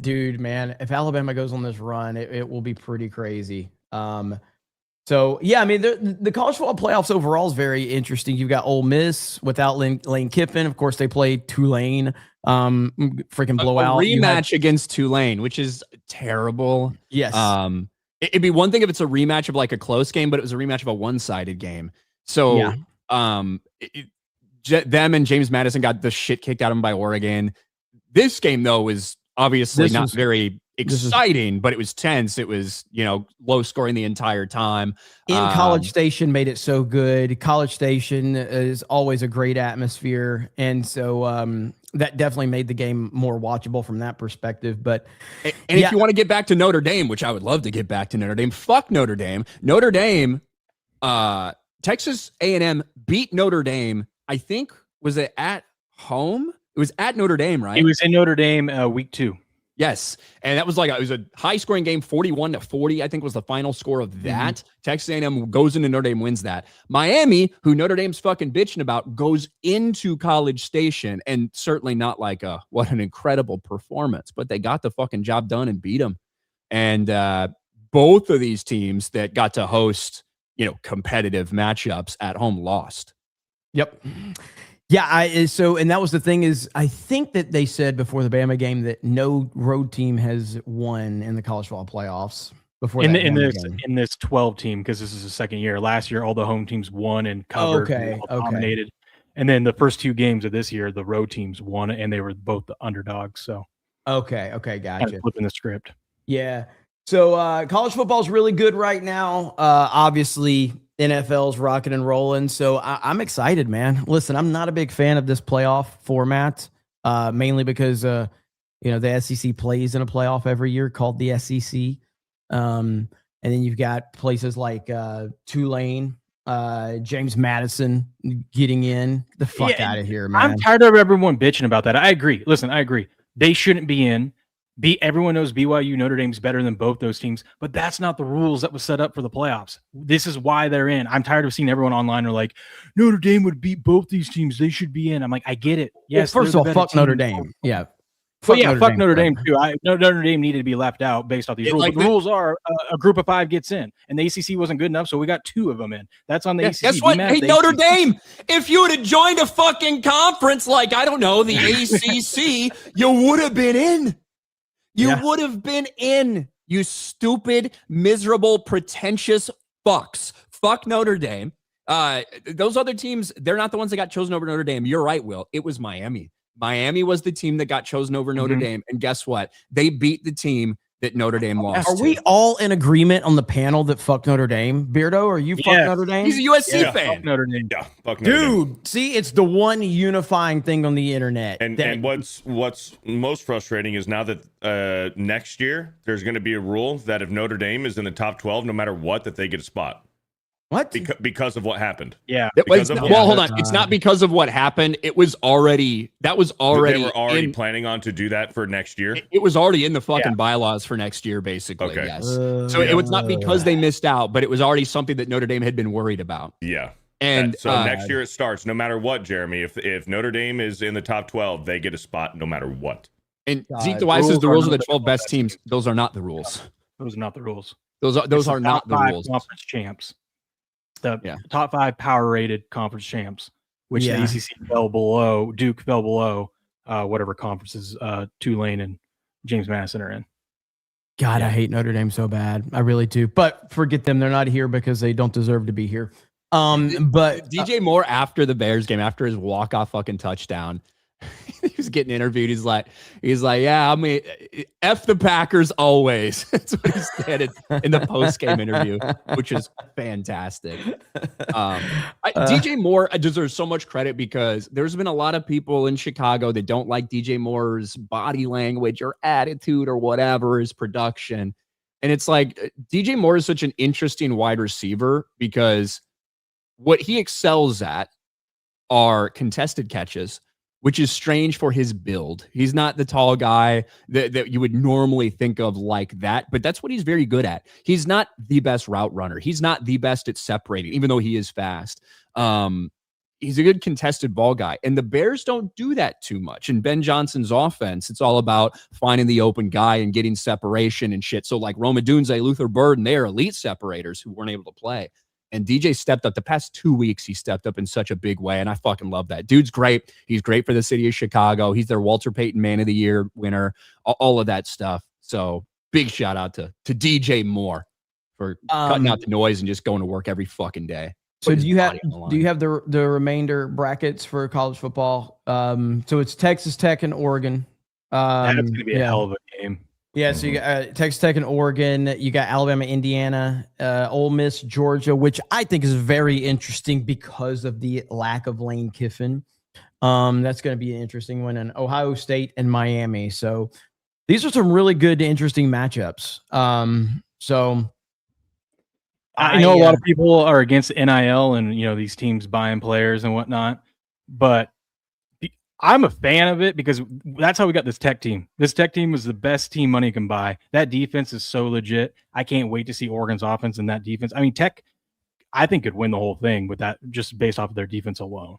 Dude, man, if Alabama goes on this run, it will be pretty crazy. So yeah, I mean, the college football playoffs overall is very interesting. You've got Ole Miss without Lane Kiffin. Of course, they played Tulane. Freaking blowout. A rematch against Tulane, which is terrible. Yes. It'd be one thing if it's a rematch of like a close game, but it was a rematch of a one-sided game. So yeah. Them and James Madison got the shit kicked out of them by Oregon. This game though was obviously not very exciting, but it was tense. It was, low scoring the entire time. College Station made it so good. College Station is always a great atmosphere. And so that definitely made the game more watchable from that perspective. But if you want to get back to Notre Dame, which I would love to get back to Notre Dame, fuck Notre Dame. Notre Dame, Texas A&M beat Notre Dame. I think, was it at home? It was at Notre Dame, right? It was in Notre Dame week 2. Yes. And that was it was a high scoring game, 41-40, I think was the final score of that. Mm-hmm. Texas A&M goes into Notre Dame, wins that. Miami, who Notre Dame's fucking bitching about, goes into College Station, and certainly not like what an incredible performance, but they got the fucking job done and beat them. And both of these teams that got to host, competitive matchups at home lost. Yep. Yeah, and that was the thing is, I think that they said before the Bama game that no road team has won in the college football playoffs before in this 12 team, because this is the second year. Last year, all the home teams won and covered, dominated, and then the first 2 games of this year, the road teams won, and they were both the underdogs. So okay, gotcha. Kind of flipping the script. Yeah. So college football is really good right now. Obviously, NFL's rocking and rolling. So I'm excited, man. Listen, I'm not a big fan of this playoff format, mainly because, the SEC plays in a playoff every year called the SEC. And then you've got places like Tulane, James Madison getting in. The fuck out of here, man. I'm tired of everyone bitching about that. I agree. Listen, I agree. They shouldn't be in. Everyone knows BYU, Notre Dame's better than both those teams, but that's not the rules that was set up for the playoffs. This is why they're in. I'm tired of seeing everyone online are like, Notre Dame would beat both these teams. They should be in. I'm like, I get it. Yes. Well, first of all, fuck Notre Dame. Yeah. Fuck Notre Dame too. Notre Dame needed to be left out based off these rules. But the rules are a group of 5 gets in, and the ACC wasn't good enough, so we got 2 of them in. That's on the ACC. Guess what? Hey, Notre Dame, if you would have joined a fucking conference like, I don't know, the ACC, you would have been in. You would have been in, you stupid, miserable, pretentious fucks. Fuck Notre Dame. Those other teams, they're not the ones that got chosen over Notre Dame. You're right, Will. It was Miami. Miami was the team that got chosen over Notre Dame. And guess what? They beat the team that Notre Dame lost. Are we all in agreement on the panel that fuck Notre Dame? Beardo, are you fuck Notre Dame? He's a USC fan. Fuck Notre Dame. Yeah, fuck Notre Dame. Dude, see, it's the one unifying thing on the internet. And what's most frustrating is now that next year there's going to be a rule that if Notre Dame is in the top 12, no matter what, that they get a spot. What? Because of what happened. Yeah. Hold on. It's not because of what happened. They were already planning on to do that for next year. It was already in the fucking bylaws for next year, basically. Okay. Yes. So it was not because they missed out, but it was already something that Notre Dame had been worried about. Yeah. And so next year it starts no matter what, Jeremy. If Notre Dame is in the top 12, they get a spot no matter what. And God, Zeke DeWise says the rules of the 12 best best teams. Those are not the rules. Those are not the rules. Those It's are the not top the 5 rules. Conference champs. The top 5 power rated conference champs, which the ACC fell below, Duke fell below whatever conferences Tulane and James Madison are in. God, I hate Notre Dame so bad. I really do. But forget them. They're not here because they don't deserve to be here. But DJ Moore, after the Bears game, after his walk-off fucking touchdown, he was getting interviewed. He's like, yeah, I mean, F the Packers always. That's what he said in the post-game interview, which is fantastic. DJ Moore deserves so much credit because there's been a lot of people in Chicago that don't like DJ Moore's body language or attitude or whatever, his production. And it's like, DJ Moore is such an interesting wide receiver because what he excels at are contested catches, which is strange for his build. He's not the tall guy that you would normally think of like that, but that's what he's very good at. He's not the best route runner. He's not the best at separating, even though he is fast. He's a good contested ball guy, and the Bears don't do that too much. In Ben Johnson's offense, it's all about finding the open guy and getting separation and shit. So like Roma Dunze, Luther Burden, they are elite separators who weren't able to play. And DJ stepped up the past 2 weeks. He stepped up in such a big way. And I fucking love that. Dude's great. He's great for the city of Chicago. He's their Walter Payton Man of the Year winner, all of that stuff. So big shout out to DJ Moore for cutting out the noise and just going to work every fucking day. So do you have the remainder brackets for college football? So it's Texas Tech and Oregon. That's going to be a hell of a game. Yeah, so you got Texas Tech and Oregon. You got Alabama, Indiana, Ole Miss, Georgia, which I think is very interesting because of the lack of Lane Kiffin. That's going to be an interesting one. And Ohio State and Miami. So these are some really good, interesting matchups. So I know a lot of people are against NIL and these teams buying players and whatnot, but I'm a fan of it because that's how we got this Tech team. This Tech team was the best team money can buy. That defense is so legit. I can't wait to see Oregon's offense and that defense. I mean, Tech, I think could win the whole thing with that just based off of their defense alone.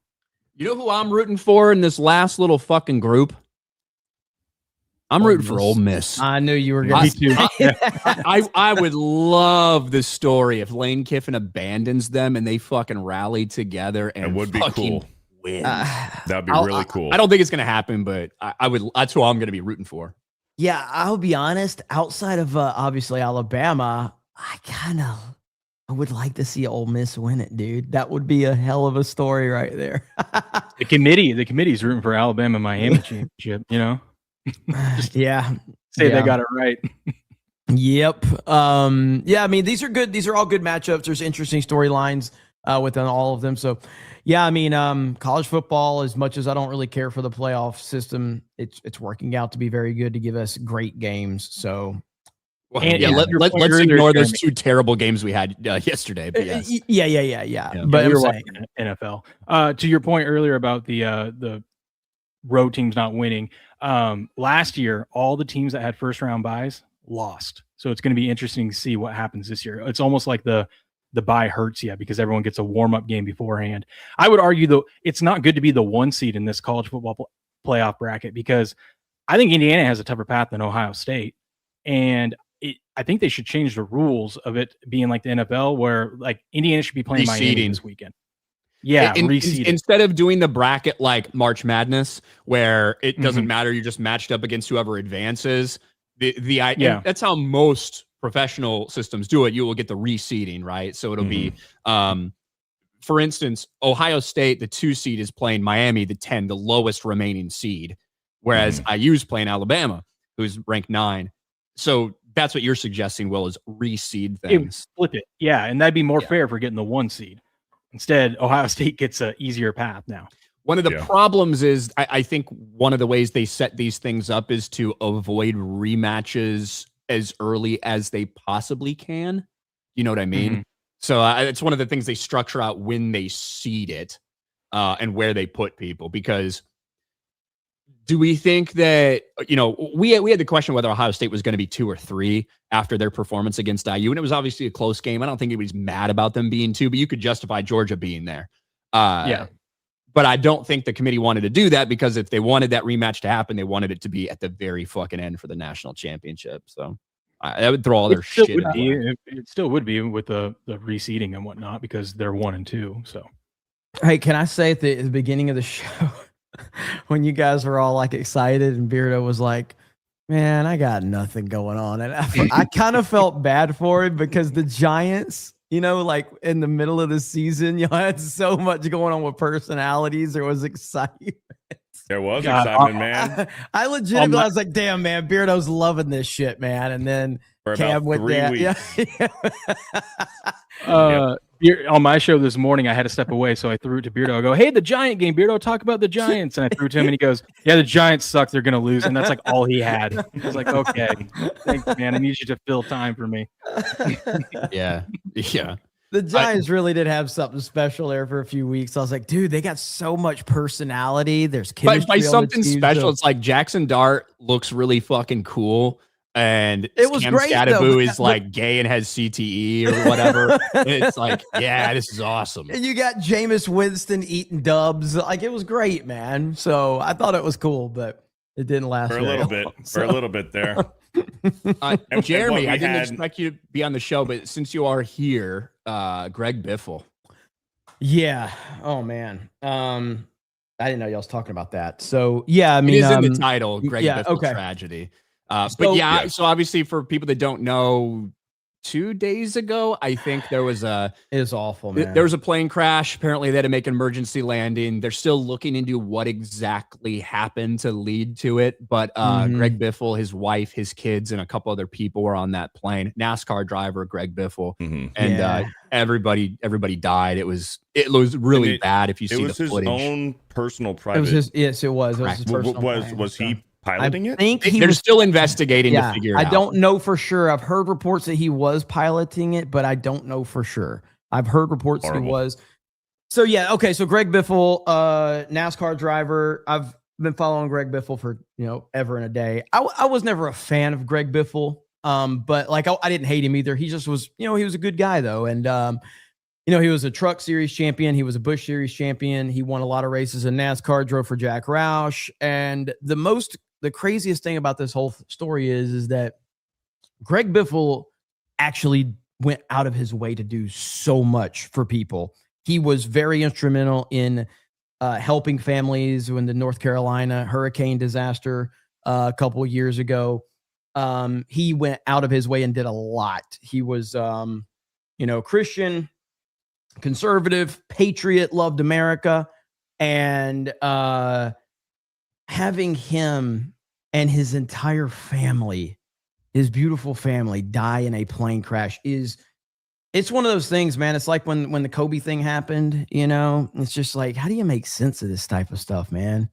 You know who I'm rooting for in this last little fucking group? I'm rooting for Ole Miss. I knew you were going to. I would love the story if Lane Kiffin abandons them and they fucking rally together and it would be cool. Win. That'd be really cool. I don't think it's going to happen, but I would. That's who I'm going to be rooting for. Yeah, I'll be honest. Outside of obviously Alabama, I would like to see Ole Miss win it, dude. That would be a hell of a story right there. the committee's rooting for Alabama Miami championship. Yeah, say they got it right. Yep. Yeah, I mean, these are good. These are all good matchups. There's interesting storylines within all of them. So, yeah, I mean, college football, as much as I don't really care for the playoff system, it's working out to be very good to give us great games. So, let's ignore those 2 terrible games we had yesterday. But yes. Yeah. But we were watching NFL. To your point earlier about the road teams not winning, last year all the teams that had first round buys lost. So it's going to be interesting to see what happens this year. It's almost like the bye hurts you because everyone gets a warm-up game beforehand. I would argue, though, it's not good to be the 1 seed in this college football playoff bracket because I think Indiana has a tougher path than Ohio State. And I think they should change the rules of it being like the NFL where like Indiana should be playing Miami this weekend. Yeah, instead of doing the bracket like March Madness where it doesn't matter, you're just matched up against whoever advances. That's how most professional systems do it. You will get the reseeding, right? So it'll be, for instance, Ohio State, the 2 seed is playing Miami, the 10, the lowest remaining seed, whereas IU's playing Alabama, who's ranked 9. So that's what you're suggesting, Will, is reseed things. Flip it, yeah, and that'd be more fair for getting the 1 seed. Instead, Ohio State gets an easier path now. One of the problems is, I think one of the ways they set these things up is to avoid rematches as early as they possibly can. You know what I mean? So it's one of the things they structure out when they seed it and where they put people, because Do we think that, we had the question whether Ohio State was going to be 2 or 3 after their performance against IU, and it was obviously a close game. I don't think anybody's mad about them being 2, but you could justify Georgia being there. Yeah. But I don't think the committee wanted to do that, because if they wanted that rematch to happen, they wanted it to be at the very fucking end for the national championship. So that would throw all their shit in the way. It still would be with the reseeding and whatnot, because they're 1 and 2. So, Hey, can I say at the beginning of the show, when you guys were all like excited and Beardo was like, man, I got nothing going on. And I kind of felt bad for him, because the Giants, like in the middle of the season, y'all had so much going on with personalities. There was excitement. There was excitement, man. I legitimately I was like, damn, man, Beardo's loving this shit, man. And then For Cam about went 3 down. weeks. Yeah. On my show this morning, I had to step away, so I threw it to Beardo. I go, hey, the Giant game, Beardo, talk about the Giants. And I threw it to him, and he goes, yeah, the Giants suck. They're going to lose. And that's like all he had. I was like, okay, thanks, man. I need you to fill time for me. Yeah. The Giants really did have something special there for a few weeks. I was like, dude, they got so much personality. There's chemistry. By something special, it's like Jackson Dart looks really fucking cool. And it was Cam great, Scadaboo is like gay and has CTE or whatever. And it's like, yeah, this is awesome. And you got Jameis Winston eating dubs. Like, it was great, man. So I thought it was cool, but it didn't last for a little bit. For a little bit there. Jeremy, I didn't expect you to be on the show, but since you are here, Greg Biffle. Yeah. Oh man. I didn't know y'all was talking about that. So yeah, I mean, it is in the title, Greg Biffle okay. Tragedy. So obviously for people that don't know, 2 days ago, I think there was it was awful, man. There was a plane crash. Apparently they had to make an emergency landing. They're still looking into what exactly happened to lead to it. But Greg Biffle, his wife, his kids, and a couple other people were on that plane. NASCAR driver, Greg Biffle. And everybody died. It was really bad if you see the footage. It was his own personal private. It was his personal was he piloting it? I think they're still investigating to figure it out. I don't know for sure. I've heard reports that he was piloting it, but I don't know for sure. I've heard reports that he was. So yeah, okay. So Greg Biffle, NASCAR driver. I've been following Greg Biffle for ever and a day. I was never a fan of Greg Biffle, but like I didn't hate him either. He just was, he was a good guy though, and he was a Truck Series champion. He was a Busch Series champion. He won a lot of races in NASCAR. Drove for Jack Roush, and the craziest thing about this whole story is that Greg Biffle actually went out of his way to do so much for people. He was very instrumental in helping families when the North Carolina hurricane disaster a couple of years ago. He went out of his way and did a lot. He was, Christian, conservative, patriot, loved America, and having him and his entire family, his beautiful family, die in a plane crash it's one of those things, man. It's like when the Kobe thing happened, it's just like, how do you make sense of this type of stuff, man?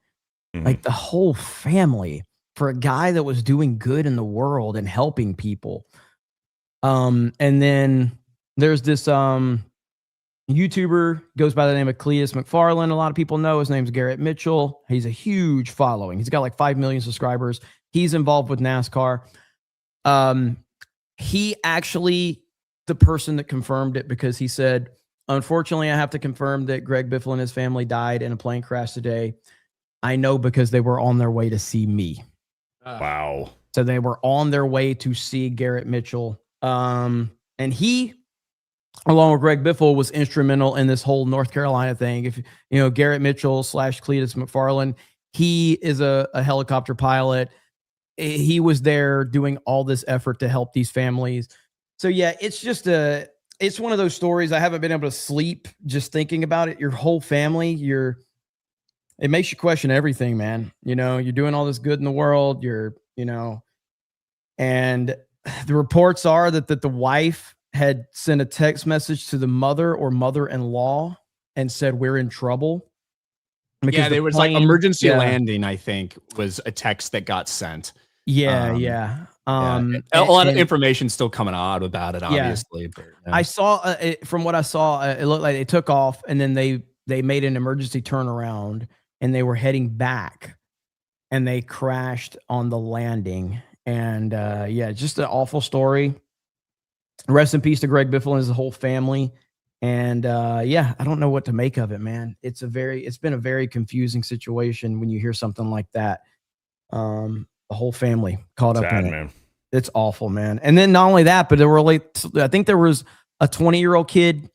Like the whole family, for a guy that was doing good in the world and helping people. And then there's this YouTuber goes by the name of Cletus McFarland. A lot of people know his name's Garrett Mitchell. He's a huge following. He's got like 5 million subscribers. He's involved with NASCAR. He actually, the person that confirmed it, because he said, unfortunately, I have to confirm that Greg Biffle and his family died in a plane crash today. I know because they were on their way to see me. Wow. So they were on their way to see Garrett Mitchell. And he, along with Greg Biffle, was instrumental in this whole North Carolina thing. If Garrett Mitchell / Cletus McFarland, he is a helicopter pilot. He was there doing all this effort to help these families. So yeah, it's just it's one of those stories. I haven't been able to sleep just thinking about it. Your whole family, it makes you question everything, man. You're doing all this good in the world. And the reports are that the wife had sent a text message to the mother or mother-in-law and said, we're in trouble. Because there was like emergency landing, I think, was a text that got sent. Yeah. A lot of information still coming out about it, obviously. But, I saw, from what I saw, it looked like they took off and then they made an emergency turnaround and they were heading back. and they crashed on the landing. And yeah, just an awful story. Rest in peace to Greg Biffle and his whole family. And yeah, I don't know what to make of it, man. It's been a very confusing situation when you hear something like that. The whole family caught up in it. Man. It's awful, man. And then not only that, but I think there was a 20-year-old kid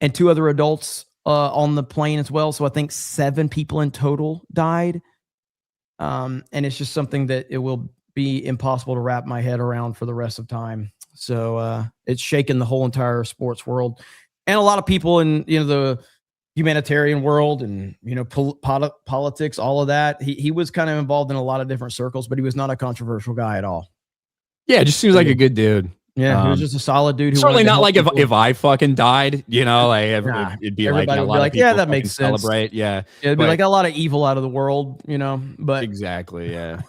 and 2 other adults on the plane as well. So I think 7 people in total died. And it's just something that it will be impossible to wrap my head around for the rest of time. So it's shaken the whole entire sports world, and a lot of people in the humanitarian world and politics, all of that. He was kind of involved in a lot of different circles, but he was not a controversial guy at all. Yeah, it just seems like a good dude. Yeah, he was just a solid dude. Who certainly not like people. if I fucking died, like it'd be like a lot of people that makes sense. Celebrate, yeah. It'd be like a lot of evil out of the world, But exactly, yeah.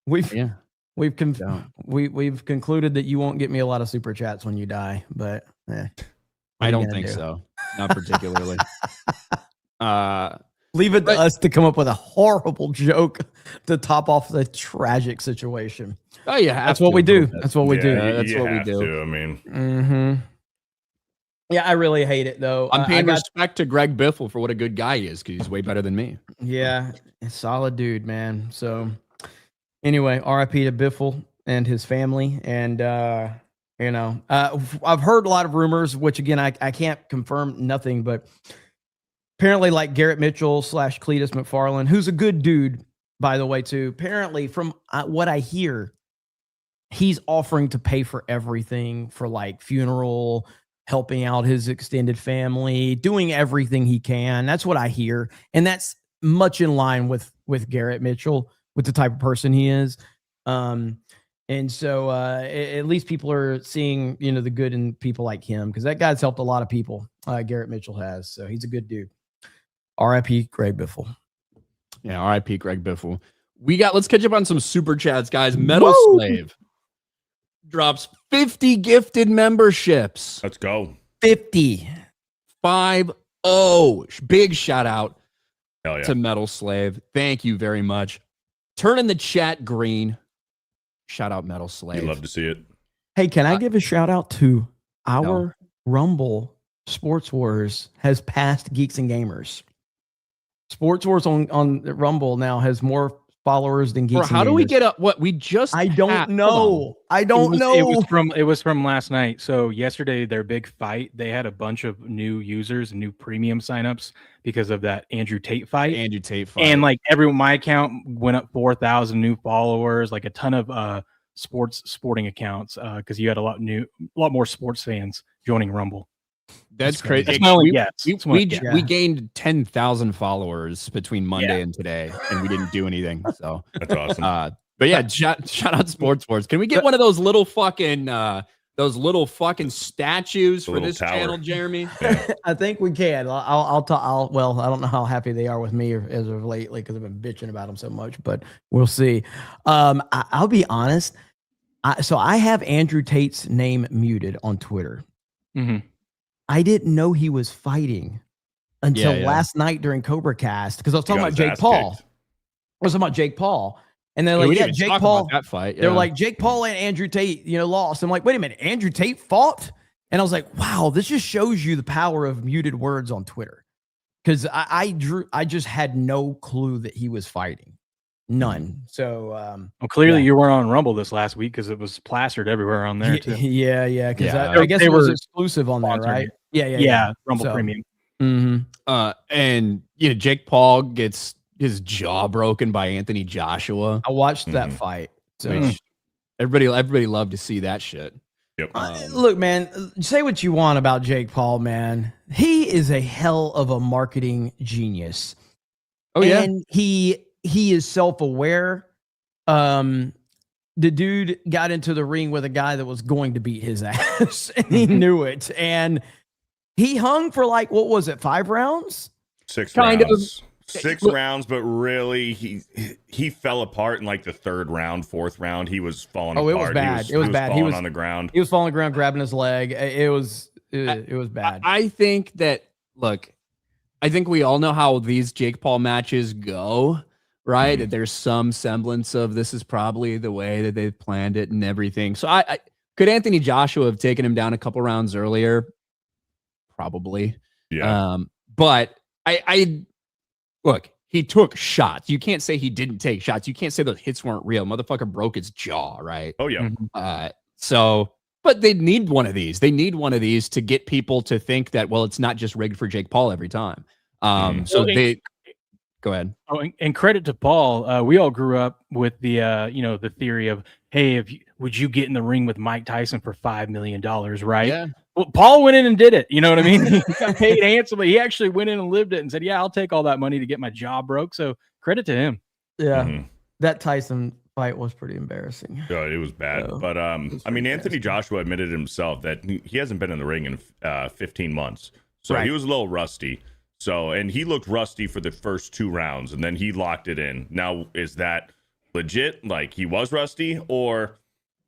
We've concluded that you won't get me a lot of super chats when you die, but I don't think so. Not particularly. Leave it to us to come up with a horrible joke to top off the tragic situation. Oh yeah, that's what we do. That's what we do. That's what we do. I mean, yeah, I really hate it though. I'm paying respect to Greg Biffle for what a good guy he is, because he's way better than me. Yeah, solid dude, man. So anyway, RIP to Biffle and his family. And I've heard a lot of rumors, which again I can't confirm nothing, but apparently like Garrett Mitchell / Cletus McFarland, who's a good dude, by the way, too. Apparently, from what I hear, he's offering to pay for everything, for like funeral, helping out his extended family, doing everything he can. That's what I hear. And that's much in line with Garrett Mitchell, with the type of person he is. And so at least people are seeing, the good in people like him, because that guy's helped a lot of people. Garrett Mitchell has. So he's a good dude. RIP Greg Biffle. Yeah, RIP Greg Biffle. Let's catch up on some super chats, guys. Metal Slave drops 50 gifted memberships. Let's go. 50. 5-0. Big shout out to Metal Slave. Thank you very much. Turn in the chat green. Shout out Metal Slave. You love to see it. Hey, can I give a shout out to our Rumble? Sports Wars has passed Geeks and Gamers. Sports Wars on Rumble now has more followers than Geeks and Gamers. How do we get up? What we just? I don't know. I don't know. It was from last night. So yesterday, their big fight, they had a bunch of new users and new premium signups because of that Andrew Tate fight. And like my account went up 4,000 new followers, like a ton of sporting accounts, because you had a lot more sports fans joining Rumble. That's crazy. We gained 10,000 followers between Monday and today, and we didn't do anything. So that's awesome. But yeah, shout out Sports Wars. Can we get one of those little fucking statues for this channel, Jeremy? Yeah. I think we can. Well, I don't know how happy they are with me as of lately, because I've been bitching about them so much, but we'll see. I'll be honest. So I have Andrew Tate's name muted on Twitter. Mm-hmm. I didn't know he was fighting until last night during Cobra Cast, because I was talking about Jake Paul. I was talking about Jake Paul. And they're like, Jake Paul. That fight. They're like, Jake Paul and Andrew Tate, lost. I'm like, wait a minute, Andrew Tate fought? And I was like, wow, this just shows you the power of muted words on Twitter. Because I just had no clue that he was fighting. None. So clearly you weren't on Rumble this last week, because it was plastered everywhere on there too. Yeah. Because I guess it was exclusive on there, right? Yeah. Rumble Premium. Mm-hmm. And Jake Paul gets his jaw broken by Anthony Joshua. I watched that fight. So everybody loved to see that shit. Yep. Look, man, say what you want about Jake Paul, man. He is a hell of a marketing genius. Oh yeah. And he is self-aware. The dude got into the ring with a guy that was going to beat his ass, and he knew it. And he hung for 5 rounds? 6 rounds. 6 rounds, but really he fell apart in the 3rd round, 4th round. He was falling apart. It was bad. He was falling on the ground. He was falling on the ground, grabbing his leg. It was bad. I think that, I think we all know how these Jake Paul matches go, right? That there's some semblance of this is probably the way that they've planned it and everything. So I could Anthony Joshua have taken him down a couple rounds earlier? Probably. Yeah. But I look, he took shots. You can't say he didn't take shots. You can't say those hits weren't real. Motherfucker broke his jaw, right? Oh, yeah. But they need one of these. They need one of these to get people to think that, well, it's not just rigged for Jake Paul every time. So they go ahead. Oh, and credit to Paul. We all grew up with the the theory of, hey, would you get in the ring with Mike Tyson for $5 million, right? Yeah. Well, Paul went in and did it. You know what I mean? He got paid handsomely. He actually went in and lived it and said, yeah, I'll take all that money to get my jaw broke. So credit to him. Yeah. That Tyson fight was pretty embarrassing. Oh, it was bad. But Anthony Joshua admitted himself that he hasn't been in the ring in 15 months. So he was a little rusty. So, and he looked rusty for the first 2 rounds, and then he locked it in. Now, is that legit? Like he was rusty, or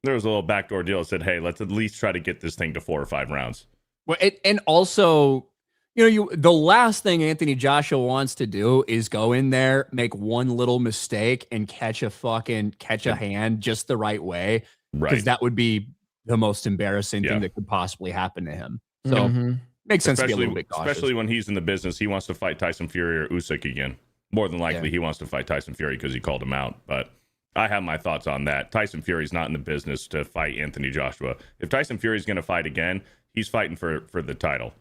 there was a little backdoor deal that said, hey, let's at least try to get this thing to 4 or 5 rounds. Well, and also, the last thing Anthony Joshua wants to do is go in there, make one little mistake, and catch a hand just the right way, because that would be the most embarrassing thing that could possibly happen to him. So makes sense to be a little bit cautious. Especially when he's in the business, he wants to fight Tyson Fury or Usyk again. More than likely, he wants to fight Tyson Fury because he called him out. But I have my thoughts on that. Tyson Fury's not in the business to fight Anthony Joshua. If Tyson Fury's going to fight again, he's fighting for the title.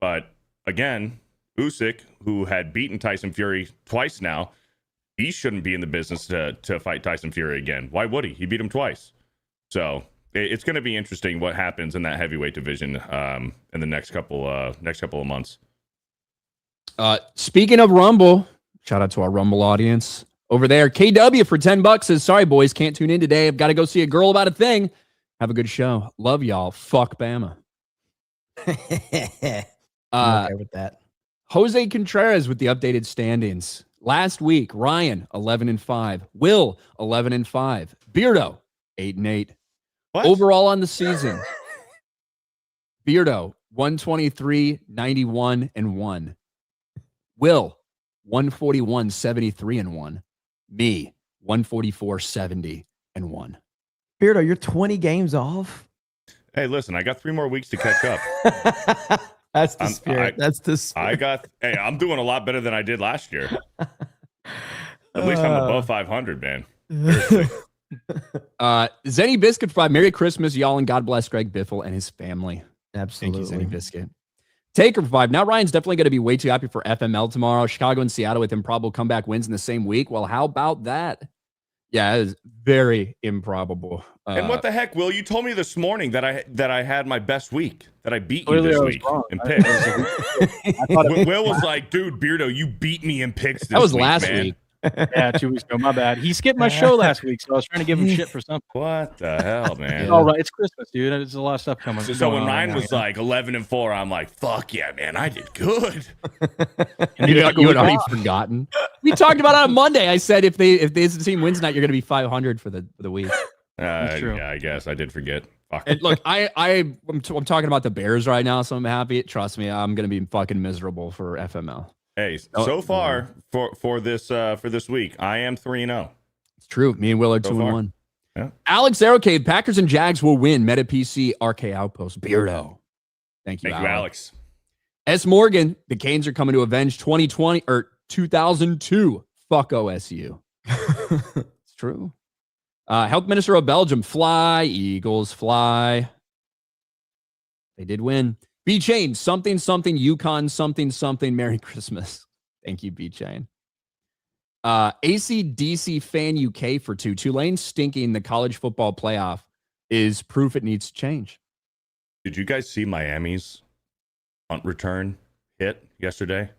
But again, Usyk, who had beaten Tyson Fury twice now, he shouldn't be in the business to fight Tyson Fury again. Why would he? He beat him twice. So it's going to be interesting what happens in that heavyweight division in the next couple of months. Speaking of Rumble, shout out to our Rumble audience over there. KW for $10 says, sorry, boys, can't tune in today. I've got to go see a girl about a thing. Have a good show. Love y'all. Fuck Bama. I'm okay with that. Jose Contreras with the updated standings. Last week, Ryan 11-5, Will 11-5, Beardo 8-8. What? Overall on the season, Beardo 123-91-1, Will 141-73-1, me 144-70-1. Beardo, you're 20 games off. Hey, listen, I got 3 more weeks to catch up. That's the spirit. That's the spirit. I'm doing a lot better than I did last year. At least I'm above 500, man. Zenny Biscuit 5. Merry Christmas, y'all, and God bless Greg Biffle and his family. Absolutely. Thank you, Zenny Biscuit. Taker 5. Now Ryan's definitely going to be way too happy for FML tomorrow. Chicago and Seattle with improbable comeback wins in the same week. Well, how about that? Yeah, it is very improbable. And what the heck, Will? You told me this morning that I had my best week, that I beat you this week in picks. Will was like, dude, Beardo, you beat me in picks this week. That was last week. Yeah, 2 weeks ago. My bad. He skipped my show last week, so I was trying to give him shit for something. What the hell, man? All right, it's Christmas, dude. There's a lot of stuff coming. So when Ryan was like 11-4, I'm like, fuck yeah, man, I did good. And you had already forgotten. We talked about it on Monday. I said if this team wins tonight, you're going to be 500 for the week. Yeah, I guess I did forget. Fuck. And look, I'm talking about the Bears right now, so I'm happy. Trust me, I'm going to be fucking miserable for FML. Hey, so far for this week, I am 3-0. It's true. Me and Will are 2-1. Yeah. Alex Arrowcade, Packers and Jags will win. Meta PC, RK Outpost, Beardo. Thank you, Alex. S. Morgan, the Canes are coming to avenge 2020 or 2002. Fuck OSU. It's true. Health Minister of Belgium, fly, Eagles, fly. They did win. B-Chain, something, Yukon, something, Merry Christmas. Thank you, B-Chain. ACDC Fan UK for 2. Tulane stinking the college football playoff is proof it needs to change. Did you guys see Miami's punt return hit yesterday?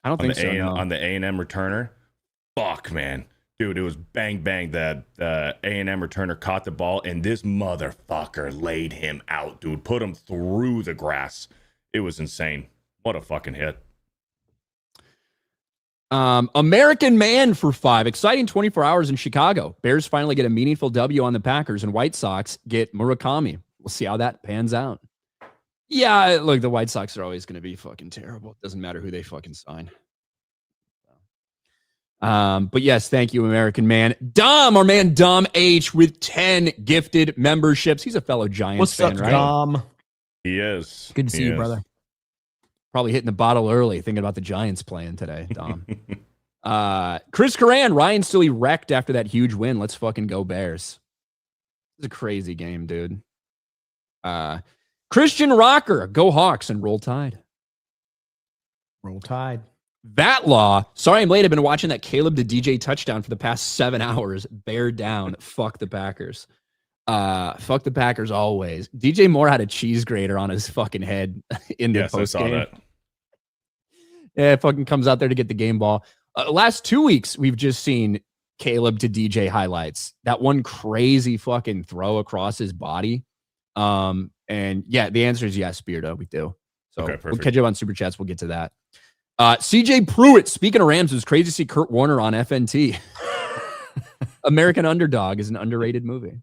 I don't think so. No. On the A&M returner? Fuck, man. Dude, it was bang, bang. The A&M returner caught the ball, and this motherfucker laid him out, dude. Put him through the grass. It was insane. What a fucking hit. American Man for 5. Exciting 24 hours in Chicago. Bears finally get a meaningful W on the Packers, and White Sox get Murakami. We'll see how that pans out. Yeah, look, the White Sox are always going to be fucking terrible. It doesn't matter who they fucking sign. But yes, thank you, American man. Dom, our man Dom H with 10 gifted memberships. He's a fellow Giants What's fan, up, right? Dom? He is. Good to see you, brother. Probably hitting the bottle early, thinking about the Giants playing today, Dom. Chris Coran, Ryan still wrecked after that huge win. Let's fucking go Bears. It's a crazy game, dude. Christian Rocker, go Hawks and roll Tide. Roll Tide. That law. Sorry I'm late. I've been watching that Caleb to DJ touchdown for the past 7 hours. Bear down. Fuck the Packers. Fuck the Packers always. DJ Moore had a cheese grater on his fucking head in the post game. I saw that. Yeah, fucking comes out there to get the game ball. Last 2 weeks, we've just seen Caleb to DJ highlights. That one crazy fucking throw across his body. And yeah, the answer is yes, Beardo. We do. So we'll catch up on Super Chats. We'll get to that. CJ Pruitt, speaking of Rams, it was crazy to see Kurt Warner on FNT. American Underdog is an underrated movie.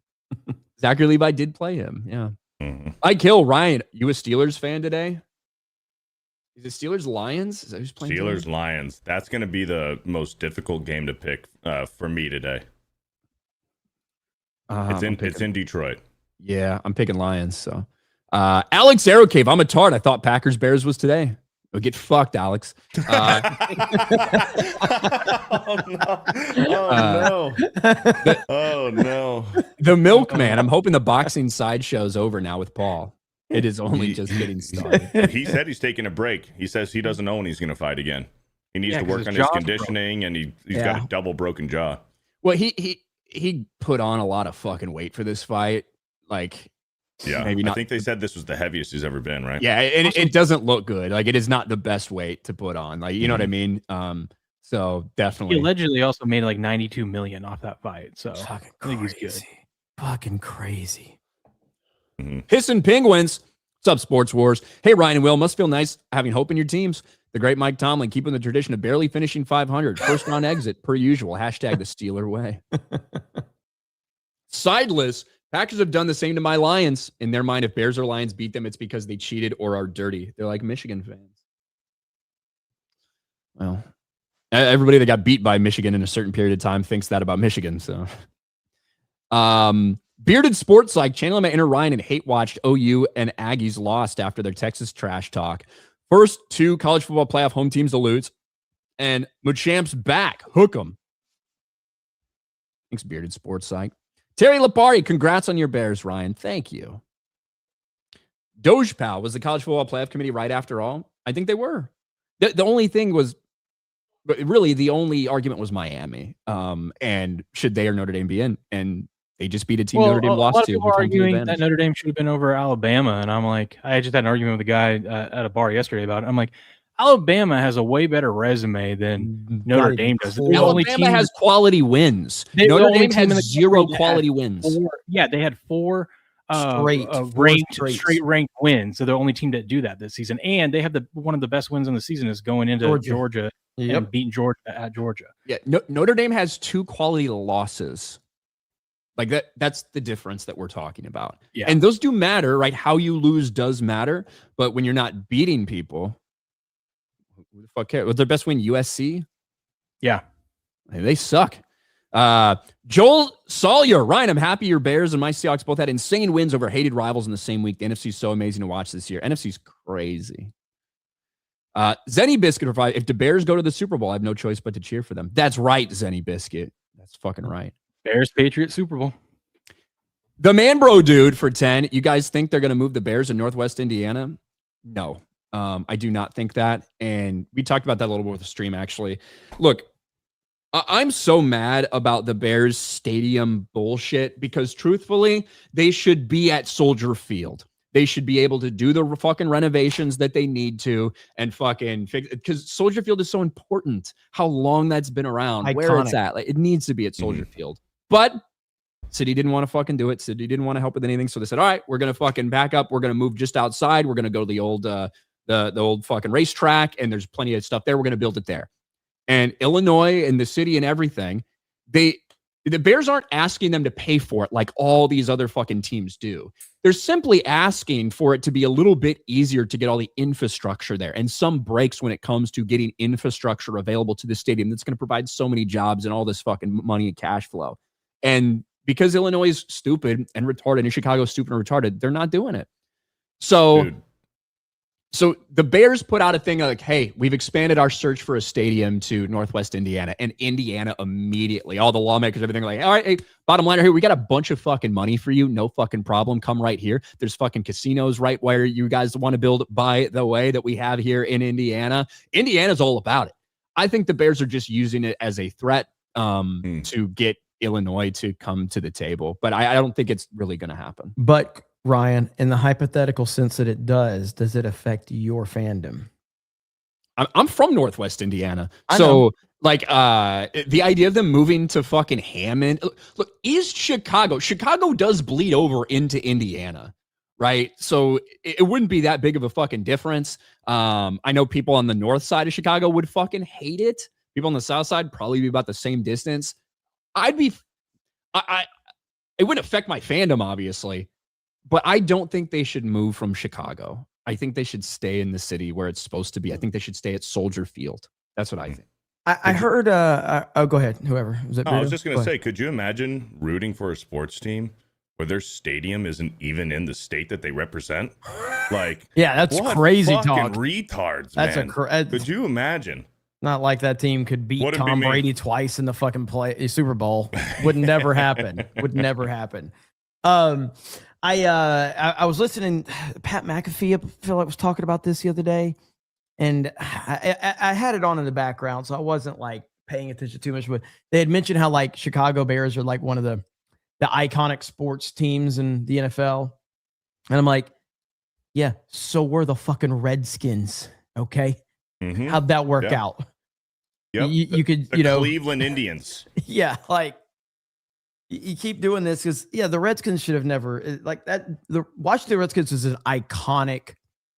Zachary Levi did play him. Yeah. I kill Ryan. You a Steelers fan today? Is it Steelers Lions? Is that who's playing? Steelers Lions. That's going to be the most difficult game to pick for me today. It's in Detroit. Yeah, I'm picking Lions. So, Alex Aerocave, I'm a tart. I thought Packers Bears was today. We'll get fucked, Alex. Oh no! Oh no! The Milkman. I'm hoping the boxing sideshow's over now with Paul. It is only just getting started. He said he's taking a break. He says he doesn't know when he's going to fight again. He needs to work on his conditioning, and he's got a double broken jaw. Well, he put on a lot of fucking weight for this fight. Like, yeah, maybe not. I think they said this was the heaviest he's ever been, right? Yeah, and it doesn't look good. Like, it is not the best weight to put on. Like, you know what I mean? So definitely. He allegedly also made like 92 million off that fight. So fucking I think he's good. Fucking crazy. Hissin' Penguins. What's up, Sports Wars? Hey, Ryan and Will. Must feel nice having hope in your teams. The great Mike Tomlin keeping the tradition of barely finishing 500. First round exit, per usual. Hashtag the Steeler way. Sideless. Packers have done the same to my Lions. In their mind, if Bears or Lions beat them, it's because they cheated or are dirty. They're like Michigan fans. Well, everybody that got beat by Michigan in a certain period of time thinks that about Michigan. So, Bearded Sports Psych, channeling my inner Ryan and hate watched OU and Aggies lost after their Texas trash talk. First 2 college football playoff home teams to lose. And Muchamp's back. Hook 'em. Thanks, Bearded Sports Psych. Terry Lapari, congrats on your Bears, Ryan. Thank you. Doge Pal, was the college football playoff committee right after all? I think they were. The only thing was, but really the only argument was Miami. And should they or Notre Dame be in? And they just beat a team Notre Dame lost to. A lot of people are arguing that Notre Dame should have been over Alabama. And I'm like, I just had an argument with a guy at a bar yesterday about it. I'm like, Alabama has a way better resume than Notre Dame does. Alabama has quality wins. Notre Dame has 0 quality wins. They had 4 straight ranked wins. So they're the only team that do that this season. And they have one of the best wins in the season is going into Georgia and beating Georgia at Georgia. Yeah, Notre Dame has 2 quality losses. Like that's the difference that we're talking about. Yeah. And those do matter, right? How you lose does matter. But when you're not beating people, who the fuck cares? Was their best win USC? Yeah. They suck. Joel Sawyer, Ryan, I'm happy your Bears and my Seahawks both had insane wins over hated rivals in the same week. The NFC is so amazing to watch this year. NFC's crazy. Zenny Biscuit, if the Bears go to the Super Bowl, I have no choice but to cheer for them. That's right, Zenny Biscuit. That's fucking right. Bears, Patriots, Super Bowl. The Man Bro Dude for 10. You guys think they're going to move the Bears in Northwest Indiana? No. I do not think that. And we talked about that a little bit with the stream, actually. Look, I'm so mad about the Bears stadium bullshit because truthfully, they should be at Soldier Field. They should be able to do the fucking renovations that they need to and fucking fix it because Soldier Field is so important. How long that's been around, iconic. Where it's at. Like, it needs to be at Soldier Field. But City didn't want to fucking do it. City didn't want to help with anything. So they said, all right, we're going to fucking back up. We're going to move just outside. We're going to go to the old the old fucking racetrack. And there's plenty of stuff there. We're going to build it there. And Illinois and the city and everything, The Bears aren't asking them to pay for it like all these other fucking teams do. They're simply asking for it to be a little bit easier to get all the infrastructure there and some breaks when it comes to getting infrastructure available to the stadium that's going to provide so many jobs and all this fucking money and cash flow. And because Illinois is stupid and retarded and Chicago is stupid and retarded, they're not doing it. So the Bears put out a thing like, hey, we've expanded our search for a stadium to Northwest Indiana, and Indiana immediately, all the lawmakers, everything, like, all right, hey, bottom line here, we got a bunch of fucking money for you. No fucking problem. Come right here. There's fucking casinos right where you guys want to build, by the way, that we have here in Indiana. Indiana's all about it. I think the Bears are just using it as a threat to get Illinois to come to the table, but I don't think it's really going to happen. But Ryan, in the hypothetical sense that it does it affect your fandom? I'm from Northwest Indiana. So like the idea of them moving to fucking Hammond, look, is Chicago does bleed over into Indiana, right? So it wouldn't be that big of a fucking difference. I know people on the north side of Chicago would fucking hate it. People on the south side probably be about the same distance. It wouldn't affect my fandom, obviously. But I don't think they should move from Chicago. I think they should stay in the city where it's supposed to be. I think they should stay at Soldier Field. That's what I think. I heard, go ahead, whoever. I was just going to say, could you imagine rooting for a sports team where their stadium isn't even in the state that they represent? Like, yeah, that's crazy talk. Retards, that's man. Could you imagine? Not like that team could beat Tom Brady twice in the fucking Super Bowl. Would never happen. Would never happen. I was listening. Pat McAfee, I feel like was talking about this the other day, and I had it on in the background, so I wasn't like paying attention too much. But they had mentioned how like Chicago Bears are like one of the iconic sports teams in the NFL, and I'm like, yeah, so were the fucking Redskins. Okay, how'd that work out? Yep. You could, Cleveland Indians. Yeah, like. You keep doing this because, the Redskins should have never like that. The Washington Redskins is an iconic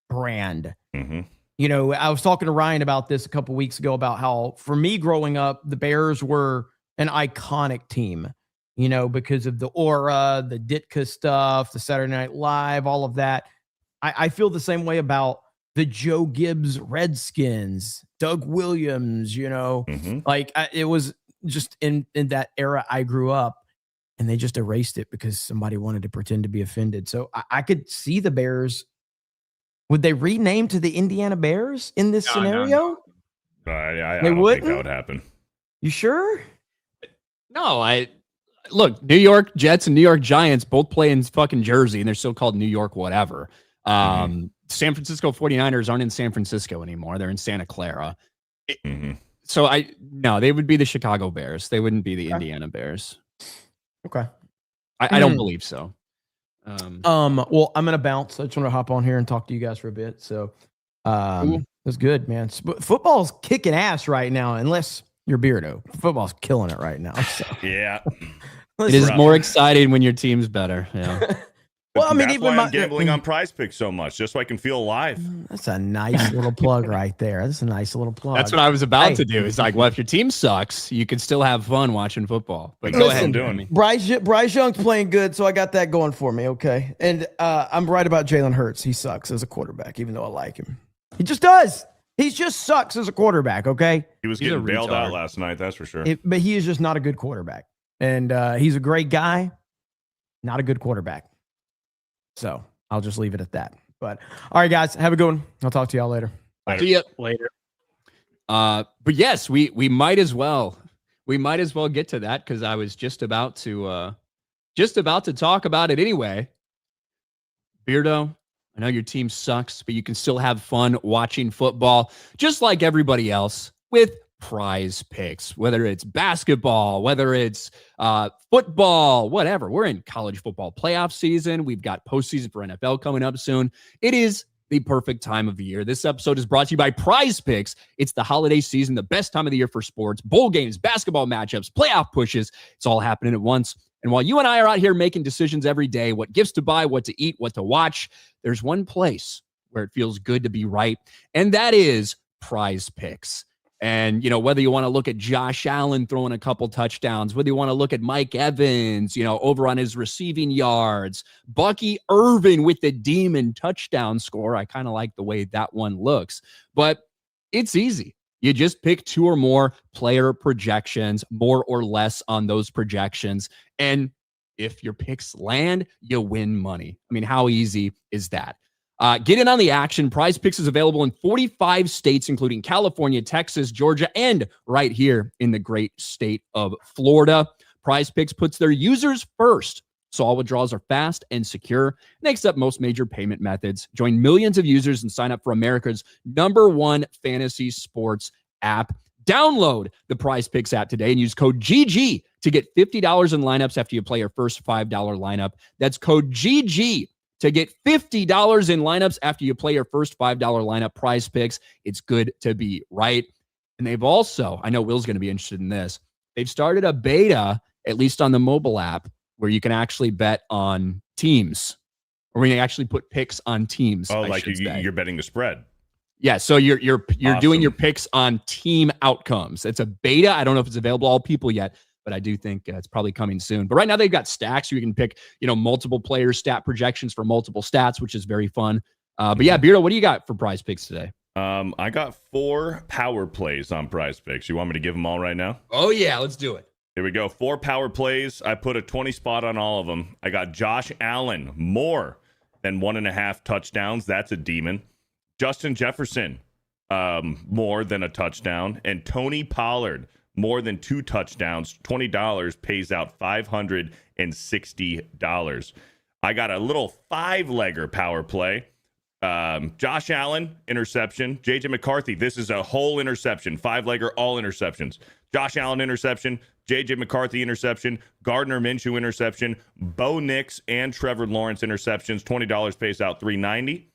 brand. I was talking to Ryan about this a couple weeks ago about how, for me growing up, the Bears were an iconic team, because of the aura, the Ditka stuff, the Saturday Night Live, all of that. I feel the same way about the Joe Gibbs Redskins, Doug Williams, it was just in that era I grew up. And they just erased it because somebody wanted to pretend to be offended. So I could see the Bears. Would they rename to the Indiana Bears in this scenario? No. I don't think that would happen. You sure? No, look, New York Jets and New York Giants both play in fucking Jersey, and they're still called New York whatever. San Francisco 49ers aren't in San Francisco anymore. They're in Santa Clara. So they would be the Chicago Bears. They wouldn't be the Indiana Bears. Okay. I don't believe so. Well, I'm gonna bounce. I just want to hop on here and talk to you guys for a bit. So that's good, man. Football's kicking ass right now, unless you're Beardo. Football's killing it right now. So. Yeah. It is more exciting when your team's better. Yeah. Well, I mean, that's why I'm gambling on Prize Picks so much, just so I can feel alive. That's a nice little plug right there. That's a nice little plug. That's what I was about to do. It's like, well, if your team sucks, you can still have fun watching football. But go ahead and do it. Bryce Young's playing good, so I got that going for me. Okay, and I'm right about Jalen Hurts. He sucks as a quarterback, even though I like him. He just does. He just sucks as a quarterback. Okay, he was getting bailed out last night. That's for sure. But he is just not a good quarterback, and he's a great guy, not a good quarterback. So I'll just leave it at that. But all right, guys, have a good one. I'll talk to y'all later. See you later. But yes, we might as well get to that because I was just about to talk about it anyway. Beardo, I know your team sucks, but you can still have fun watching football, just like everybody else, with Prize Picks, whether it's basketball, whether it's football, whatever. We're in college football playoff season. We've got postseason for NFL coming up soon. It is the perfect time of year. This episode is brought to you by Prize Picks. It's the holiday season, the best time of the year for sports, bowl games, basketball matchups, playoff pushes. It's all happening at once. And while you and I are out here making decisions every day, what gifts to buy, what to eat, what to watch, there's one place where it feels good to be right, and that is Prize Picks. And, whether you want to look at Josh Allen throwing a couple touchdowns, whether you want to look at Mike Evans, over on his receiving yards, Bucky Irvin with the demon touchdown score. I kind of like the way that one looks, but it's easy. You just pick 2 or more player projections, more or less on those projections. And if your picks land, you win money. I mean, how easy is that? Get in on the action. Prize Picks is available in 45 states, including California, Texas, Georgia, and right here in the great state of Florida. Prize Picks puts their users first, so all withdrawals are fast and secure and accept most major payment methods. Join millions of users and sign up for America's #1 fantasy sports app. Download the Prize Picks app today and use code GG to get $50 in lineups after you play your first $5 lineup. That's code GG to get $50 in lineups after you play your first $5 lineup. Prize Picks. It's good to be right. And they've also, I know Will's going to be interested in this, they've started a beta, at least on the mobile app, where you can actually bet on teams, or where you actually put picks on teams. Oh, like you're betting the spread. Yeah, so you're Awesome. doing your picks on team outcomes. It's a beta. I don't know if it's available to all people yet, but I do think it's probably coming soon. But right now they've got stacks, so you can pick, multiple players' stat projections for multiple stats, which is very fun. But yeah, Beardo, what do you got for Prize Picks today? I got 4 power plays on Prize Picks. You want me to give them all right now? Oh yeah, let's do it. Here we go. 4 power plays. I put a 20 spot on all of them. I got Josh Allen, more than 1.5 touchdowns. That's a demon. Justin Jefferson, more than a touchdown. And Tony Pollard, more than 2 touchdowns. $20 pays out $560. I got a little 5-legger power play. Josh Allen, interception. JJ McCarthy, this is a whole interception. 5-legger, all interceptions. Josh Allen, interception. JJ McCarthy, interception. Gardner Minshew, interception. Bo Nix and Trevor Lawrence, interceptions. $20 pays out $390.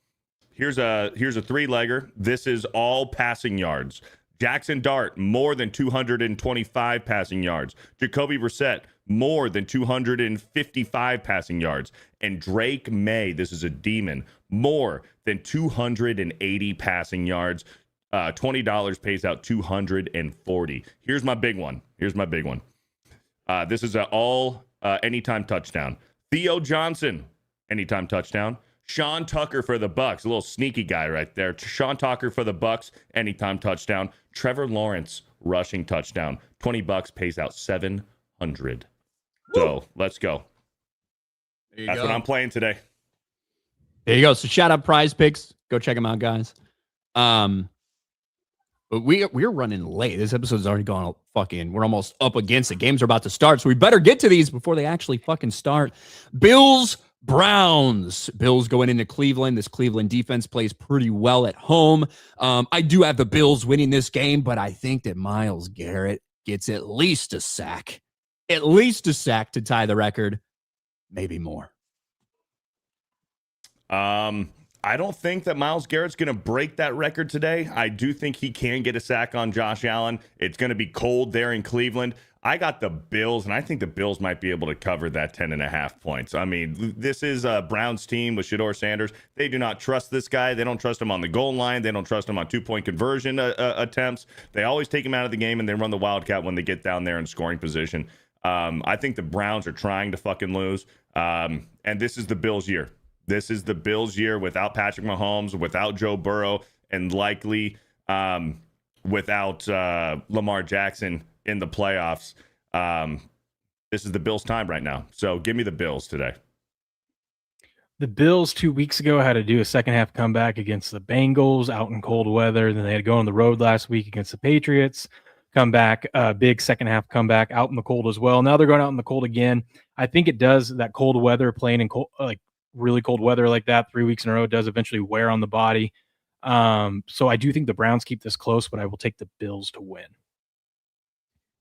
Here's a 3-legger. This is all passing yards. Jackson Dart, more than 225 passing yards. Jacoby Brissett, more than 255 passing yards. And Drake May, this is a demon, more than 280 passing yards. $20 pays out $240. Here's my big one. This is all anytime touchdown. Theo Johnson, anytime touchdown. Sean Tucker for the Bucks, a little sneaky guy right there. Sean Tucker for the Bucks, anytime touchdown. Trevor Lawrence, rushing touchdown. $20 pays out $700. So let's go. That's what I'm playing today. There you go. So shout out Prize Picks. Go check them out, guys. But we're running late. This episode's already gone we're almost up against it. Games are about to start, so we better get to these before they actually fucking start. Bills, Browns. Bills going into Cleveland. This Cleveland defense plays pretty well at home. I do have the Bills winning this game, but I think that Myles Garrett gets at least a sack. At least a sack to tie the record. Maybe more. I don't think that Myles Garrett's going to break that record today. I do think he can get a sack on Josh Allen. It's going to be cold there in Cleveland. I got the Bills, and I think the Bills might be able to cover that 10.5 points. I mean, this is a Browns team with Shedeur Sanders. They do not trust this guy. They don't trust him on the goal line. They don't trust him on 2-point conversion attempts. They always take him out of the game, and they run the Wildcat when they get down there in scoring position. I think the Browns are trying to fucking lose, and this is the Bills' year. This is the Bills' year without Patrick Mahomes, without Joe Burrow, and likely without Lamar Jackson in the playoffs. This is the Bills' time right now. So give me the Bills today. The Bills 2 weeks ago had to do a second-half comeback against the Bengals out in cold weather. Then they had to go on the road last week against the Patriots. Come back, big second-half comeback out in the cold as well. Now they're going out in the cold again. I think it does, that cold weather, playing in cold, really cold weather like that 3 weeks in a row, does eventually wear on the body. So I do think the Browns keep this close, but I will take the Bills to win.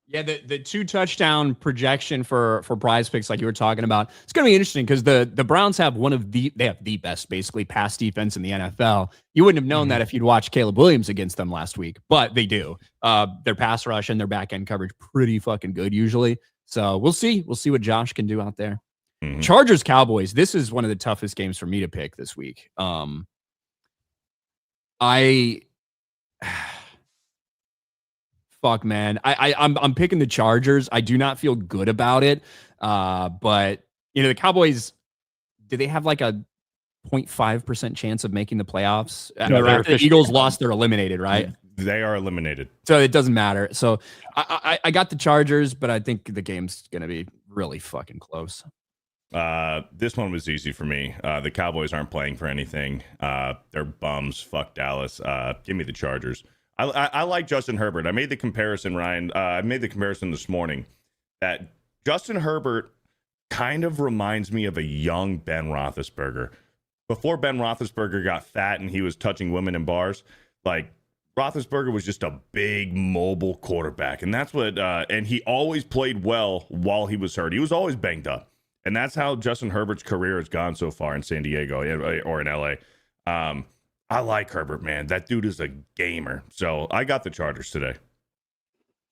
Yeah, the 2-touchdown projection for Prize Picks, like you were talking about, it's going to be interesting because the Browns have they have the best, basically, pass defense in the NFL. You wouldn't have known that if you'd watched Caleb Williams against them last week, but they do. Their pass rush and their back end coverage pretty fucking good usually. So we'll see. We'll see what Josh can do out there. Mm-hmm. Chargers Cowboys. This is one of the toughest games for me to pick this week. fuck, man. I'm picking the Chargers. I do not feel good about it. But the Cowboys, do they have like a 0.5% chance of making the playoffs? No, they're After the Eagles lost, they're eliminated, right? They are eliminated. So it doesn't matter. So I got the Chargers, but I think the game's gonna be really fucking close. This one was easy for me. The Cowboys aren't playing for anything. They're bums. Fuck Dallas. Give me the Chargers. I like Justin Herbert. I made the comparison, Ryan. I made the comparison this morning that Justin Herbert kind of reminds me of a young Ben Roethlisberger. Before Ben Roethlisberger got fat and he was touching women in bars, like Roethlisberger was just a big mobile quarterback, and that's what. And he always played well while he was hurt. He was always banged up. And that's how Justin Herbert's career has gone so far in San Diego or in LA. I like Herbert, man. That dude is a gamer. So I got the Chargers today.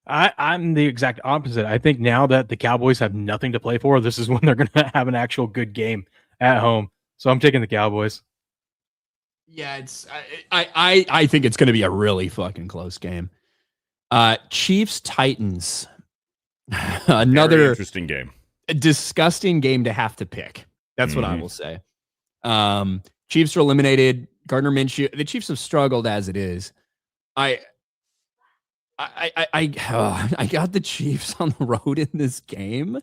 I'm the exact opposite. I think now that the Cowboys have nothing to play for, this is when they're going to have an actual good game at home. So I'm taking the Cowboys. Yeah, I think it's going to be a really fucking close game. Chiefs Titans. Another very interesting game. A disgusting game to have to pick. That's what I will say. Chiefs are eliminated. Gardner Minshew. The Chiefs have struggled as it is. I got the Chiefs on the road in this game.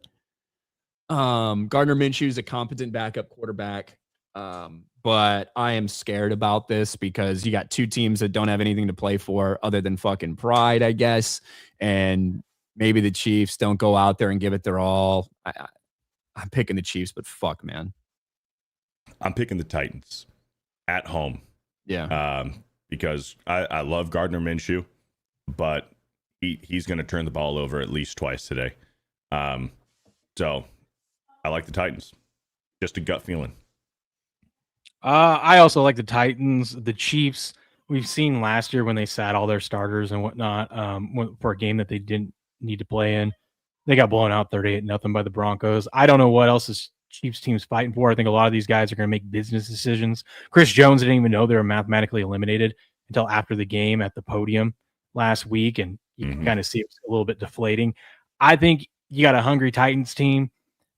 Gardner Minshew is a competent backup quarterback. But I am scared about this because you got two teams that don't have anything to play for other than fucking pride, I guess. And maybe the Chiefs don't go out there and give it their all. I'm picking the Chiefs, but fuck, man. I'm picking the Titans at home. Yeah. Because I love Gardner Minshew, but he's going to turn the ball over at least twice today. So I like the Titans. Just a gut feeling. I also like the Titans. The Chiefs, we've seen last year when they sat all their starters and whatnot for a game that they didn't need to play in. They got blown out 38-0 by the Broncos. I don't know what else this Chiefs team's fighting for. I think a lot of these guys are going to make business decisions. Chris Jones didn't even know they were mathematically eliminated until after the game at the podium last week, and you can kind of see it's a little bit deflating. I think you got a hungry Titans team.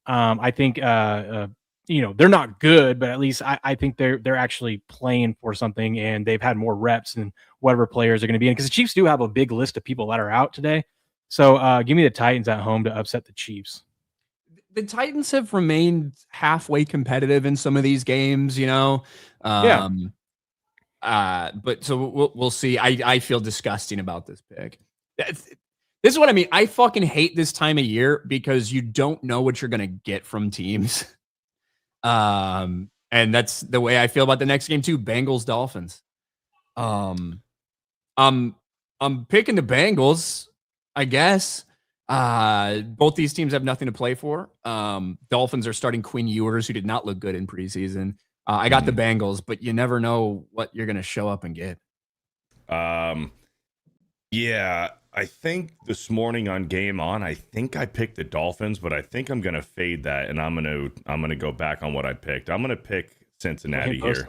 I think they're not good, but at least I think they're actually playing for something, and they've had more reps than whatever players are going to be in, because the Chiefs do have a big list of people that are out today. So give me the Titans at home to upset the Chiefs. The Titans have remained halfway competitive in some of these games, Yeah. But so we'll see. I feel disgusting about this pick. This is what I mean. I fucking hate this time of year because you don't know what you're going to get from teams. And that's the way I feel about the next game too. Bengals Dolphins. I'm picking the Bengals, I guess. Both these teams have nothing to play for. Dolphins are starting Quinn Ewers, who did not look good in preseason. I got the Bengals, but you never know what you're going to show up and get. Yeah, I think this morning on Game On, I think I picked the Dolphins, but I think I'm going to fade that, and I'm going to go back on what I picked. I'm going to pick Cincinnati here.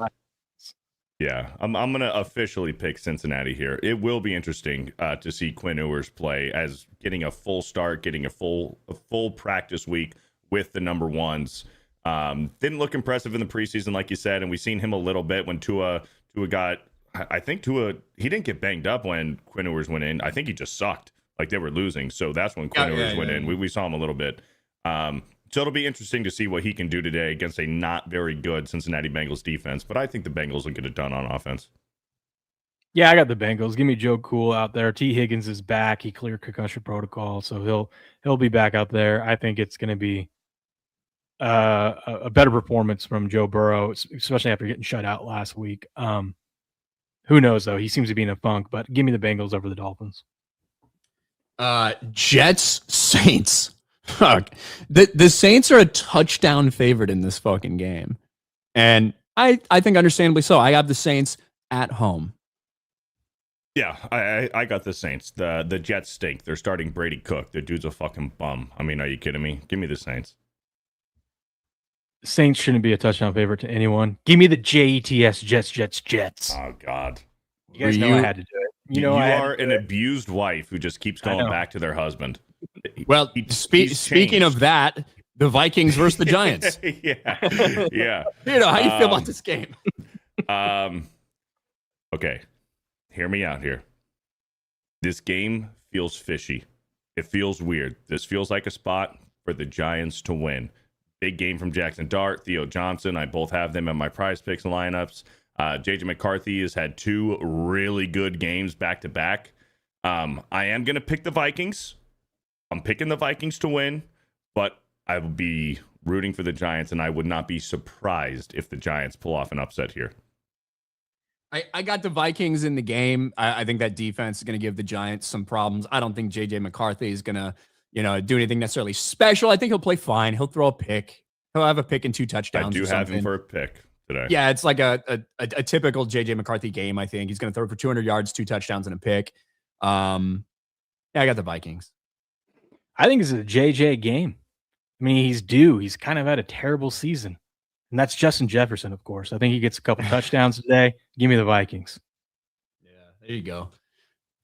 Yeah, I'm going to officially pick Cincinnati here. It will be interesting to see Quinn Ewers play, as getting a full start, getting a full practice week with the number ones. Didn't look impressive in the preseason, like you said, and we've seen him a little bit when Tua got. I think Tua, he didn't get banged up when Quinn Ewers went in. I think he just sucked, like they were losing. So that's when Quinn Ewers went in. We saw him a little bit. So it'll be interesting to see what he can do today against a not very good Cincinnati Bengals defense. But I think the Bengals will get it done on offense. Yeah, I got the Bengals. Give me Joe Cool out there. T. Higgins is back. He cleared concussion protocol, so he'll be back out there. I think it's going to be a better performance from Joe Burrow, especially after getting shut out last week. Who knows, though? He seems to be in a funk, but give me the Bengals over the Dolphins. Jets, Saints. Fuck. The Saints are a touchdown favorite in this fucking game. And I think understandably so. I got the Saints at home. Yeah, I got the Saints. The Jets stink. They're starting Brady Cook. The dude's a fucking bum. I mean, are you kidding me? Give me the Saints. Saints shouldn't be a touchdown favorite to anyone. Give me the Jets. Oh, God. You guys know I had to do it. You are an abused wife who just keeps going back to their husband. Well, speaking of that, the Vikings versus the Giants. yeah. How you feel about this game? Okay, hear me out here. This game feels fishy. It feels weird. This feels like a spot for the Giants to win. Big game from Jackson Dart, Theo Johnson. I both have them in my prize picks lineups. JJ McCarthy has had 2 really good games back to back. I am going to pick the Vikings. I'm picking the Vikings to win, but I will be rooting for the Giants, and I would not be surprised if the Giants pull off an upset here. I got the Vikings in the game. I think that defense is going to give the Giants some problems. I don't think JJ McCarthy is going to, do anything necessarily special. I think he'll play fine. He'll throw a pick. He'll have a pick and 2 touchdowns. I do have him for a pick today. Yeah, it's like a typical JJ McCarthy game. I think he's going to throw for 200 yards, 2 touchdowns, and a pick. I got the Vikings. I think it's a JJ game. I mean, he's due. He's kind of had a terrible season. And that's Justin Jefferson, of course. I think he gets a couple touchdowns today. Give me the Vikings. Yeah, there you go.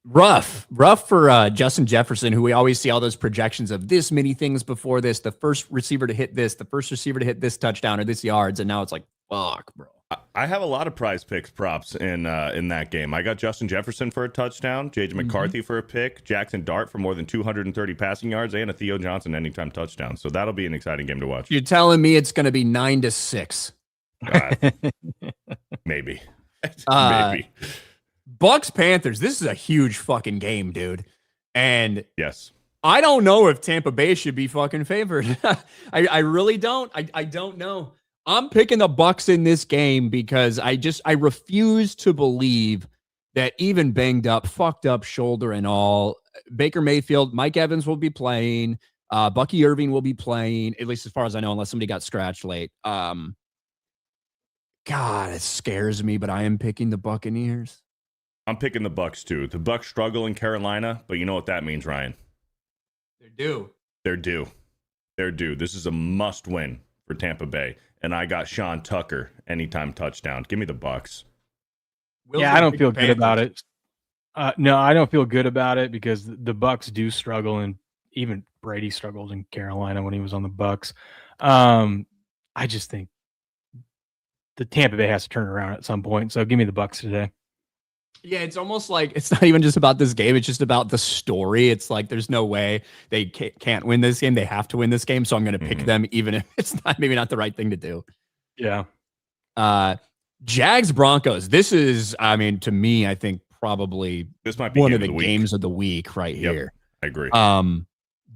Rough for Justin Jefferson, who we always see all those projections of this many things before this, the first receiver to hit this, the first receiver to hit this touchdown or this yards, and now it's like, fuck, bro. I have a lot of prize picks props in that game. I got Justin Jefferson for a touchdown, JJ McCarthy for a pick, Jackson Dart for more than 230 passing yards, and a Theo Johnson anytime touchdown. So that'll be an exciting game to watch. You're telling me it's going to be 9-6? Maybe. Maybe. Bucks Panthers. This is a huge fucking game, dude. And yes, I don't know if Tampa Bay should be fucking favored. I really don't. I don't know. I'm picking the Bucks in this game because I refuse to believe that even banged up, fucked up shoulder and all, Baker Mayfield, Mike Evans will be playing, Bucky Irving will be playing, at least as far as I know, unless somebody got scratched late. God, it scares me, but I am picking the Buccaneers. I'm picking the Bucks too. The Bucks struggle in Carolina, but you know what that means, Ryan? They're due. They're due. This is a must win for Tampa Bay. And I got Sean Tucker anytime touchdown. Give me the Bucks. I don't feel good about it. No, I don't feel good about it because the Bucks do struggle, and even Brady struggled in Carolina when he was on the Bucks. I just think the Tampa Bay has to turn around at some point. So give me the Bucks today. Yeah, it's almost like it's not even just about this game. It's just about the story. It's like there's no way they can't win this game. They have to win this game. So I'm going to pick them, even if it's maybe not the right thing to do. Yeah. Jags Broncos. This is, to me, I think probably this might be one of the games of the week right here. I agree.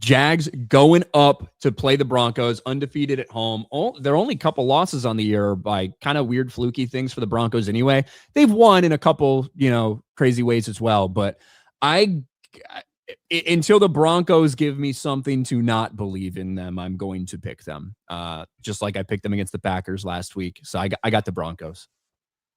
Jags going up to play the Broncos, undefeated at home. They're only a couple losses on the year by kind of weird, fluky things for the Broncos anyway. They've won in a couple, crazy ways as well. But until the Broncos give me something to not believe in them, I'm going to pick them. Just like I picked them against the Packers last week. So I got the Broncos.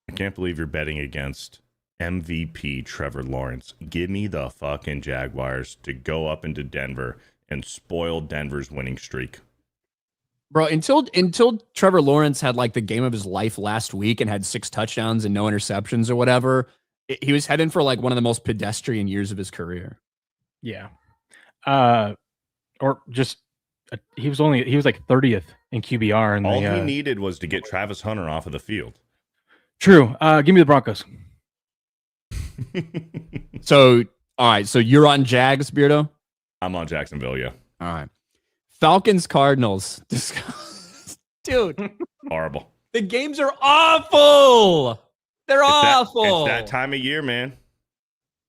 I can't believe you're betting against MVP Trevor Lawrence. Give me the fucking Jaguars to go up into Denver and spoil Denver's winning streak. Bro, until Trevor Lawrence had like the game of his life last week and had 6 touchdowns and no interceptions or whatever, he was heading for like one of the most pedestrian years of his career. Yeah. Or just he was like 30th in QBR, and all he needed was to get Travis Hunter off of the field. True. Give me the Broncos. So, all right. So you're on Jags, Beardo? I'm on Jacksonville, yeah. All right. Falcons, Cardinals. Dude. Horrible. The games are awful. They're awful. It's that time of year, man.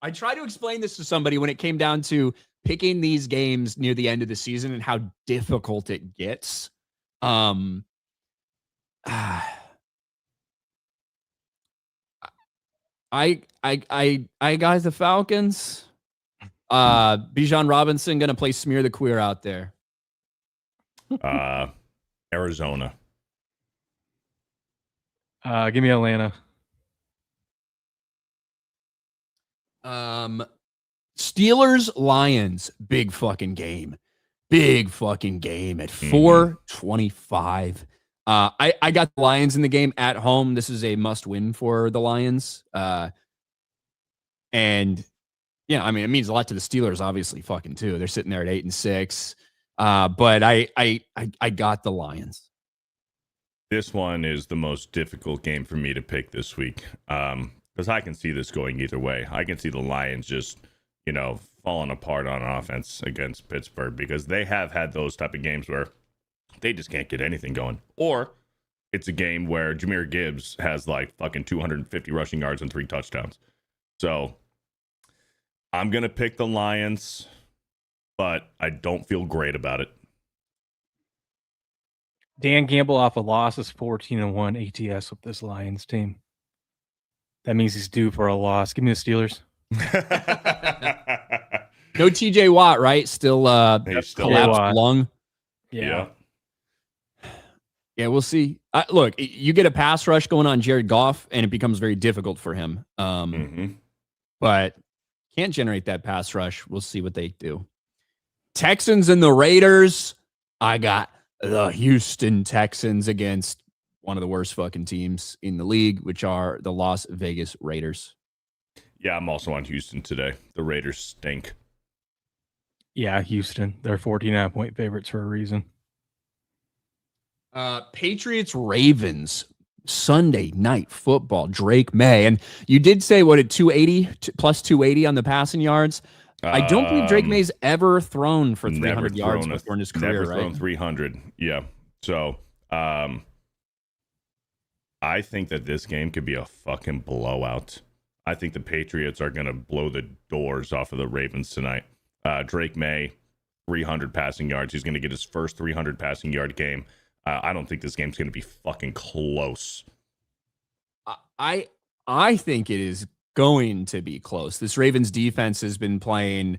I tried to explain this to somebody when it came down to picking these games near the end of the season and how difficult it gets. I got the Falcons. Bijan Robinson gonna play smear the queer out there. Arizona. Give me Atlanta. Steelers Lions, big fucking game at 425. I got the Lions in the game at home. This is a must win for the Lions. And yeah, I mean, it means a lot to the Steelers, obviously, fucking too. They're sitting there at 8-6. But I got the Lions. This one is the most difficult game for me to pick this week. Because I can see this going either way. I can see the Lions just, falling apart on offense against Pittsburgh, because they have had those type of games where they just can't get anything going. Or it's a game where Jahmyr Gibbs has like fucking 250 rushing yards and 3 touchdowns. So I'm going to pick the Lions, but I don't feel great about it. Dan Gamble off a loss is 14-1 ATS with this Lions team. That means he's due for a loss. Give me the Steelers. No TJ Watt, right? Still He's still collapsed lung. Yeah. Yeah, we'll see. Look, you get a pass rush going on Jared Goff, and it becomes very difficult for him. But can't generate that pass rush. We'll see what they do. Texans and the Raiders. I got the Houston Texans against one of the worst fucking teams in the league, which are the Las Vegas Raiders. Yeah, I'm also on Houston today. The Raiders stink. Yeah, Houston. They're 14.5-point favorites for a reason. Patriots Ravens Sunday night football. Drake May, and you did say what at 280 plus 280 on the passing yards. I don't believe Drake May's ever thrown for 300 yards before in his career, never right? thrown 300. Yeah. So I think that this game could be a fucking blowout. I think the Patriots are going to blow the doors off of the Ravens tonight. Drake May, 300 passing yards. He's going to get his first 300 passing yard game. I don't think this game's going to be fucking close. I think it is going to be close. This Ravens defense has been playing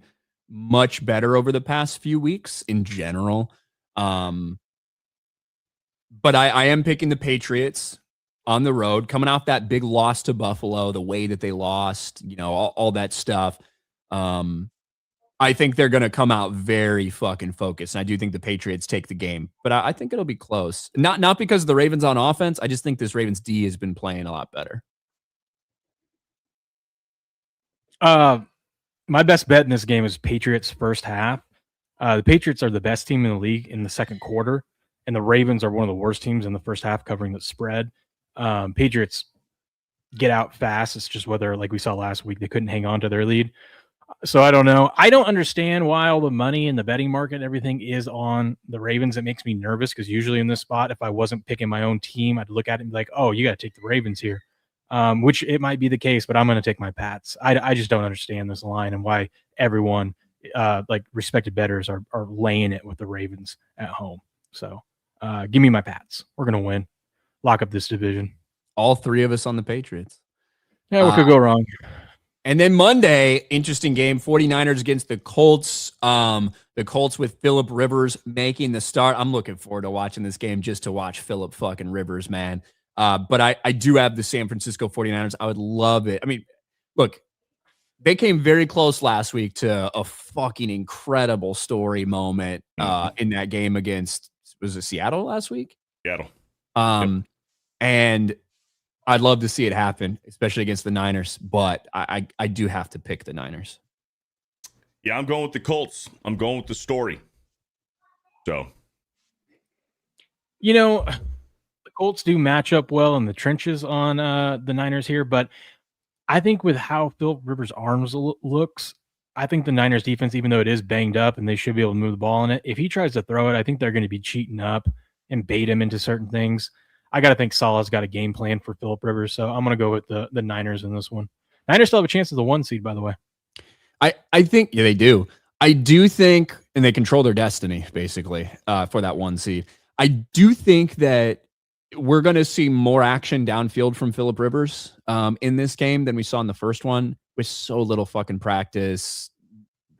much better over the past few weeks in general. But I am picking the Patriots on the road, coming off that big loss to Buffalo, the way that they lost, all that stuff. I think they're going to come out very fucking focused. And I do think the Patriots take the game, but I think it'll be close. Not because of the Ravens on offense. I just think this Ravens D has been playing a lot better. My best bet in this game is Patriots first half. The Patriots are the best team in the league in the second quarter, and the Ravens are one of the worst teams in the first half covering the spread. Patriots get out fast. It's just whether, like we saw last week, they couldn't hang on to their lead. So I don't know. I don't understand why all the money in the betting market and everything is on the Ravens. It makes me nervous because usually in this spot, if I wasn't picking my own team, I'd look at it and be like, oh, you got to take the Ravens here, which it might be the case, but I'm going to take my Pats. I just don't understand this line and why everyone, like respected bettors, are laying it with the Ravens at home. So give me my Pats. We're going to win. Lock up this division. All three of us on the Patriots. Yeah, what could go wrong? And then Monday, interesting game, 49ers against the Colts. The Colts with Phillip Rivers making the start. I'm looking forward to watching this game just to watch Phillip fucking Rivers, man. But I do have the San Francisco 49ers. I would love it. I mean, look, they came very close last week to a fucking incredible story moment in that game against, was it Seattle last week? Seattle. And I'd love to see it happen, especially against the Niners, but I do have to pick the Niners. Yeah, I'm going with the Colts. I'm going with the story. So, the Colts do match up well in the trenches on the Niners here, but I think with how Phillip Rivers' arms looks, I think the Niners defense, even though it is banged up and they should be able to move the ball in it, if he tries to throw it, I think they're going to be cheating up and bait him into certain things. I got to think Salah's got a game plan for Phillip Rivers, so I'm going to go with the Niners in this one. Niners still have a chance of the 1 seed, by the way. I think, yeah, they do. I do think, and they control their destiny, basically, for that 1 seed. I do think that we're going to see more action downfield from Phillip Rivers in this game than we saw in the first one, with so little fucking practice,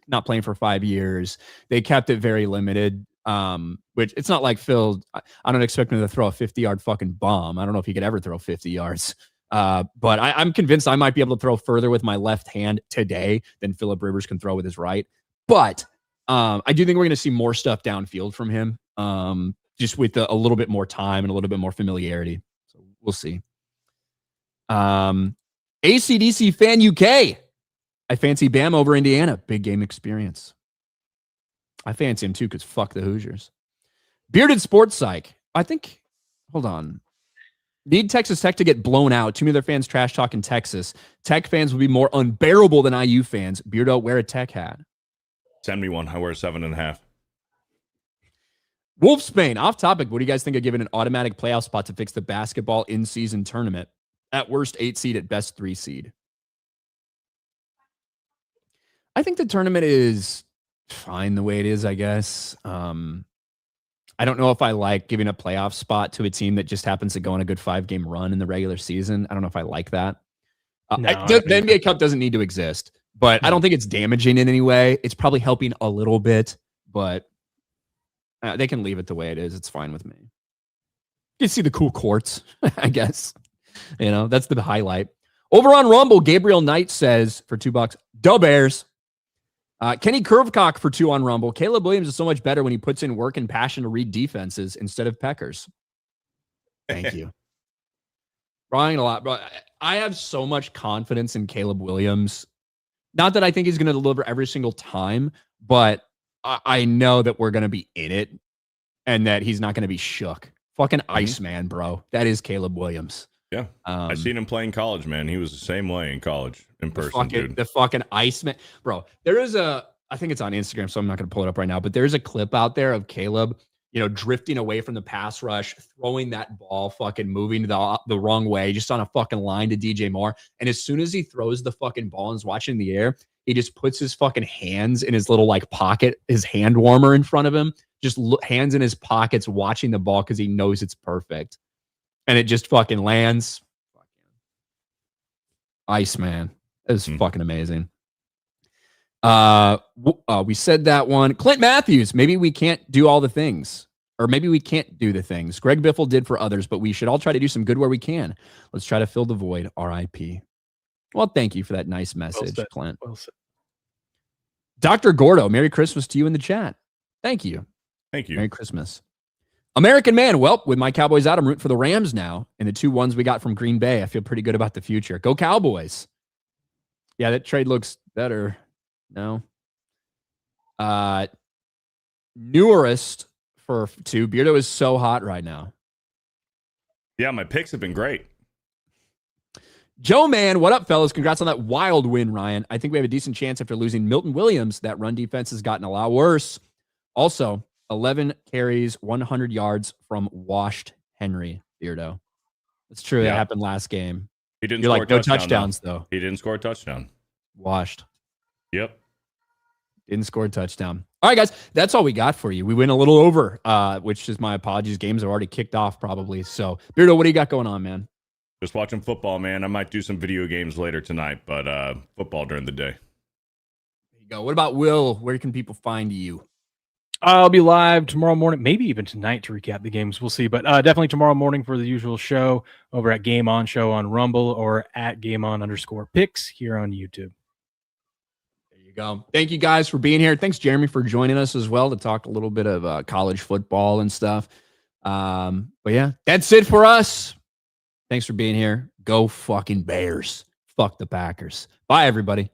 not playing for 5 years. They kept it very limited. Which it's not like Phil, I don't expect him to throw a 50-yard fucking bomb. I don't know if he could ever throw 50 yards. But I'm convinced I might be able to throw further with my left hand today than Phillip Rivers can throw with his right. But I do think we're going to see more stuff downfield from him, just with a little bit more time and a little bit more familiarity. So we'll see. ACDC Fan UK. I fancy Bama over Indiana. Big game experience. I fancy him too because fuck the Hoosiers. Bearded Sports Psych. I think, hold on. Need Texas Tech to get blown out. Too many of their fans trash talking Texas. Tech fans will be more unbearable than IU fans. Beardo, wear a Tech hat. Send me one. I wear 7.5. Wolfsbane, off topic. What do you guys think of giving an automatic playoff spot to fix the basketball in-season tournament? At worst, 8 seed, at best, 3 seed. I think the tournament is fine the way it is, I guess. I don't know if I like giving a playoff spot to a team that just happens to go on a good 5-game run in the regular season. I don't know if I like that. The NBA Cup doesn't need to exist, but I don't think it's damaging in any way. It's probably helping a little bit, but they can leave it the way it is. It's fine with me. You see the cool courts, I guess. You know, that's the highlight. Over on Rumble, Gabriel Knight says for $2, "Duh Bears." Kenny Curvecock for 2 on Rumble. Caleb Williams is so much better when he puts in work and passion to read defenses instead of peckers. Thank you. Ryan, a lot, bro. I have so much confidence in Caleb Williams. Not that I think he's going to deliver every single time, but I know that we're going to be in it and that he's not going to be shook. Fucking Iceman, bro. That is Caleb Williams. Yeah. I seen him play in college, man. He was the same way in college, in person, dude. The fucking Iceman. Bro, there is I think it's on Instagram, so I'm not going to pull it up right now, but there's a clip out there of Caleb, drifting away from the pass rush, throwing that ball, fucking moving the wrong way, just on a fucking line to DJ Moore. And as soon as he throws the fucking ball and is watching the air, he just puts his fucking hands in his little pocket, his hand warmer in front of him, just hands in his pockets watching the ball because he knows it's perfect. And it just fucking lands. Iceman. It was fucking amazing. We said that one. Clint Matthews. Maybe we can't do all the things. Or maybe we can't do the things Greg Biffle did for others, but we should all try to do some good where we can. Let's try to fill the void. R.I.P. Well, thank you for that nice message, Clint. Well said. Dr. Gordo, Merry Christmas to you in the chat. Thank you. Thank you. Merry Christmas. American Man, well, with my Cowboys out, I'm rooting for the Rams now. And the 2 ones we got from Green Bay, I feel pretty good about the future. Go Cowboys. Yeah, that trade looks better. No. Newerest for 2. Beardo is so hot right now. Yeah, my picks have been great. Joe Man, what up, fellas? Congrats on that wild win, Ryan. I think we have a decent chance after losing Milton Williams. That run defense has gotten a lot worse. Also, 11 carries, 100 yards from washed Henry Beardo. It's true. Yeah. That happened last game. He didn't You're score like, a no touchdown, touchdowns, though. He didn't score a touchdown. Washed. Yep. Didn't score a touchdown. All right, guys. That's all we got for you. We went a little over, which is my apologies. Games have already kicked off probably. So, Beardo, what do you got going on, man? Just watching football, man. I might do some video games later tonight, but football during the day. There you go. What about Will? Where can people find you? I'll be live tomorrow morning, maybe even tonight to recap the games. We'll see, but definitely tomorrow morning for the usual show over at Game On Show on Rumble or at GameOn_picks here on YouTube. There you go. Thank you guys for being here. Thanks, Jeremy, for joining us as well to talk a little bit of college football and stuff. But yeah, that's it for us. Thanks for being here. Go fucking Bears. Fuck the Packers. Bye, everybody.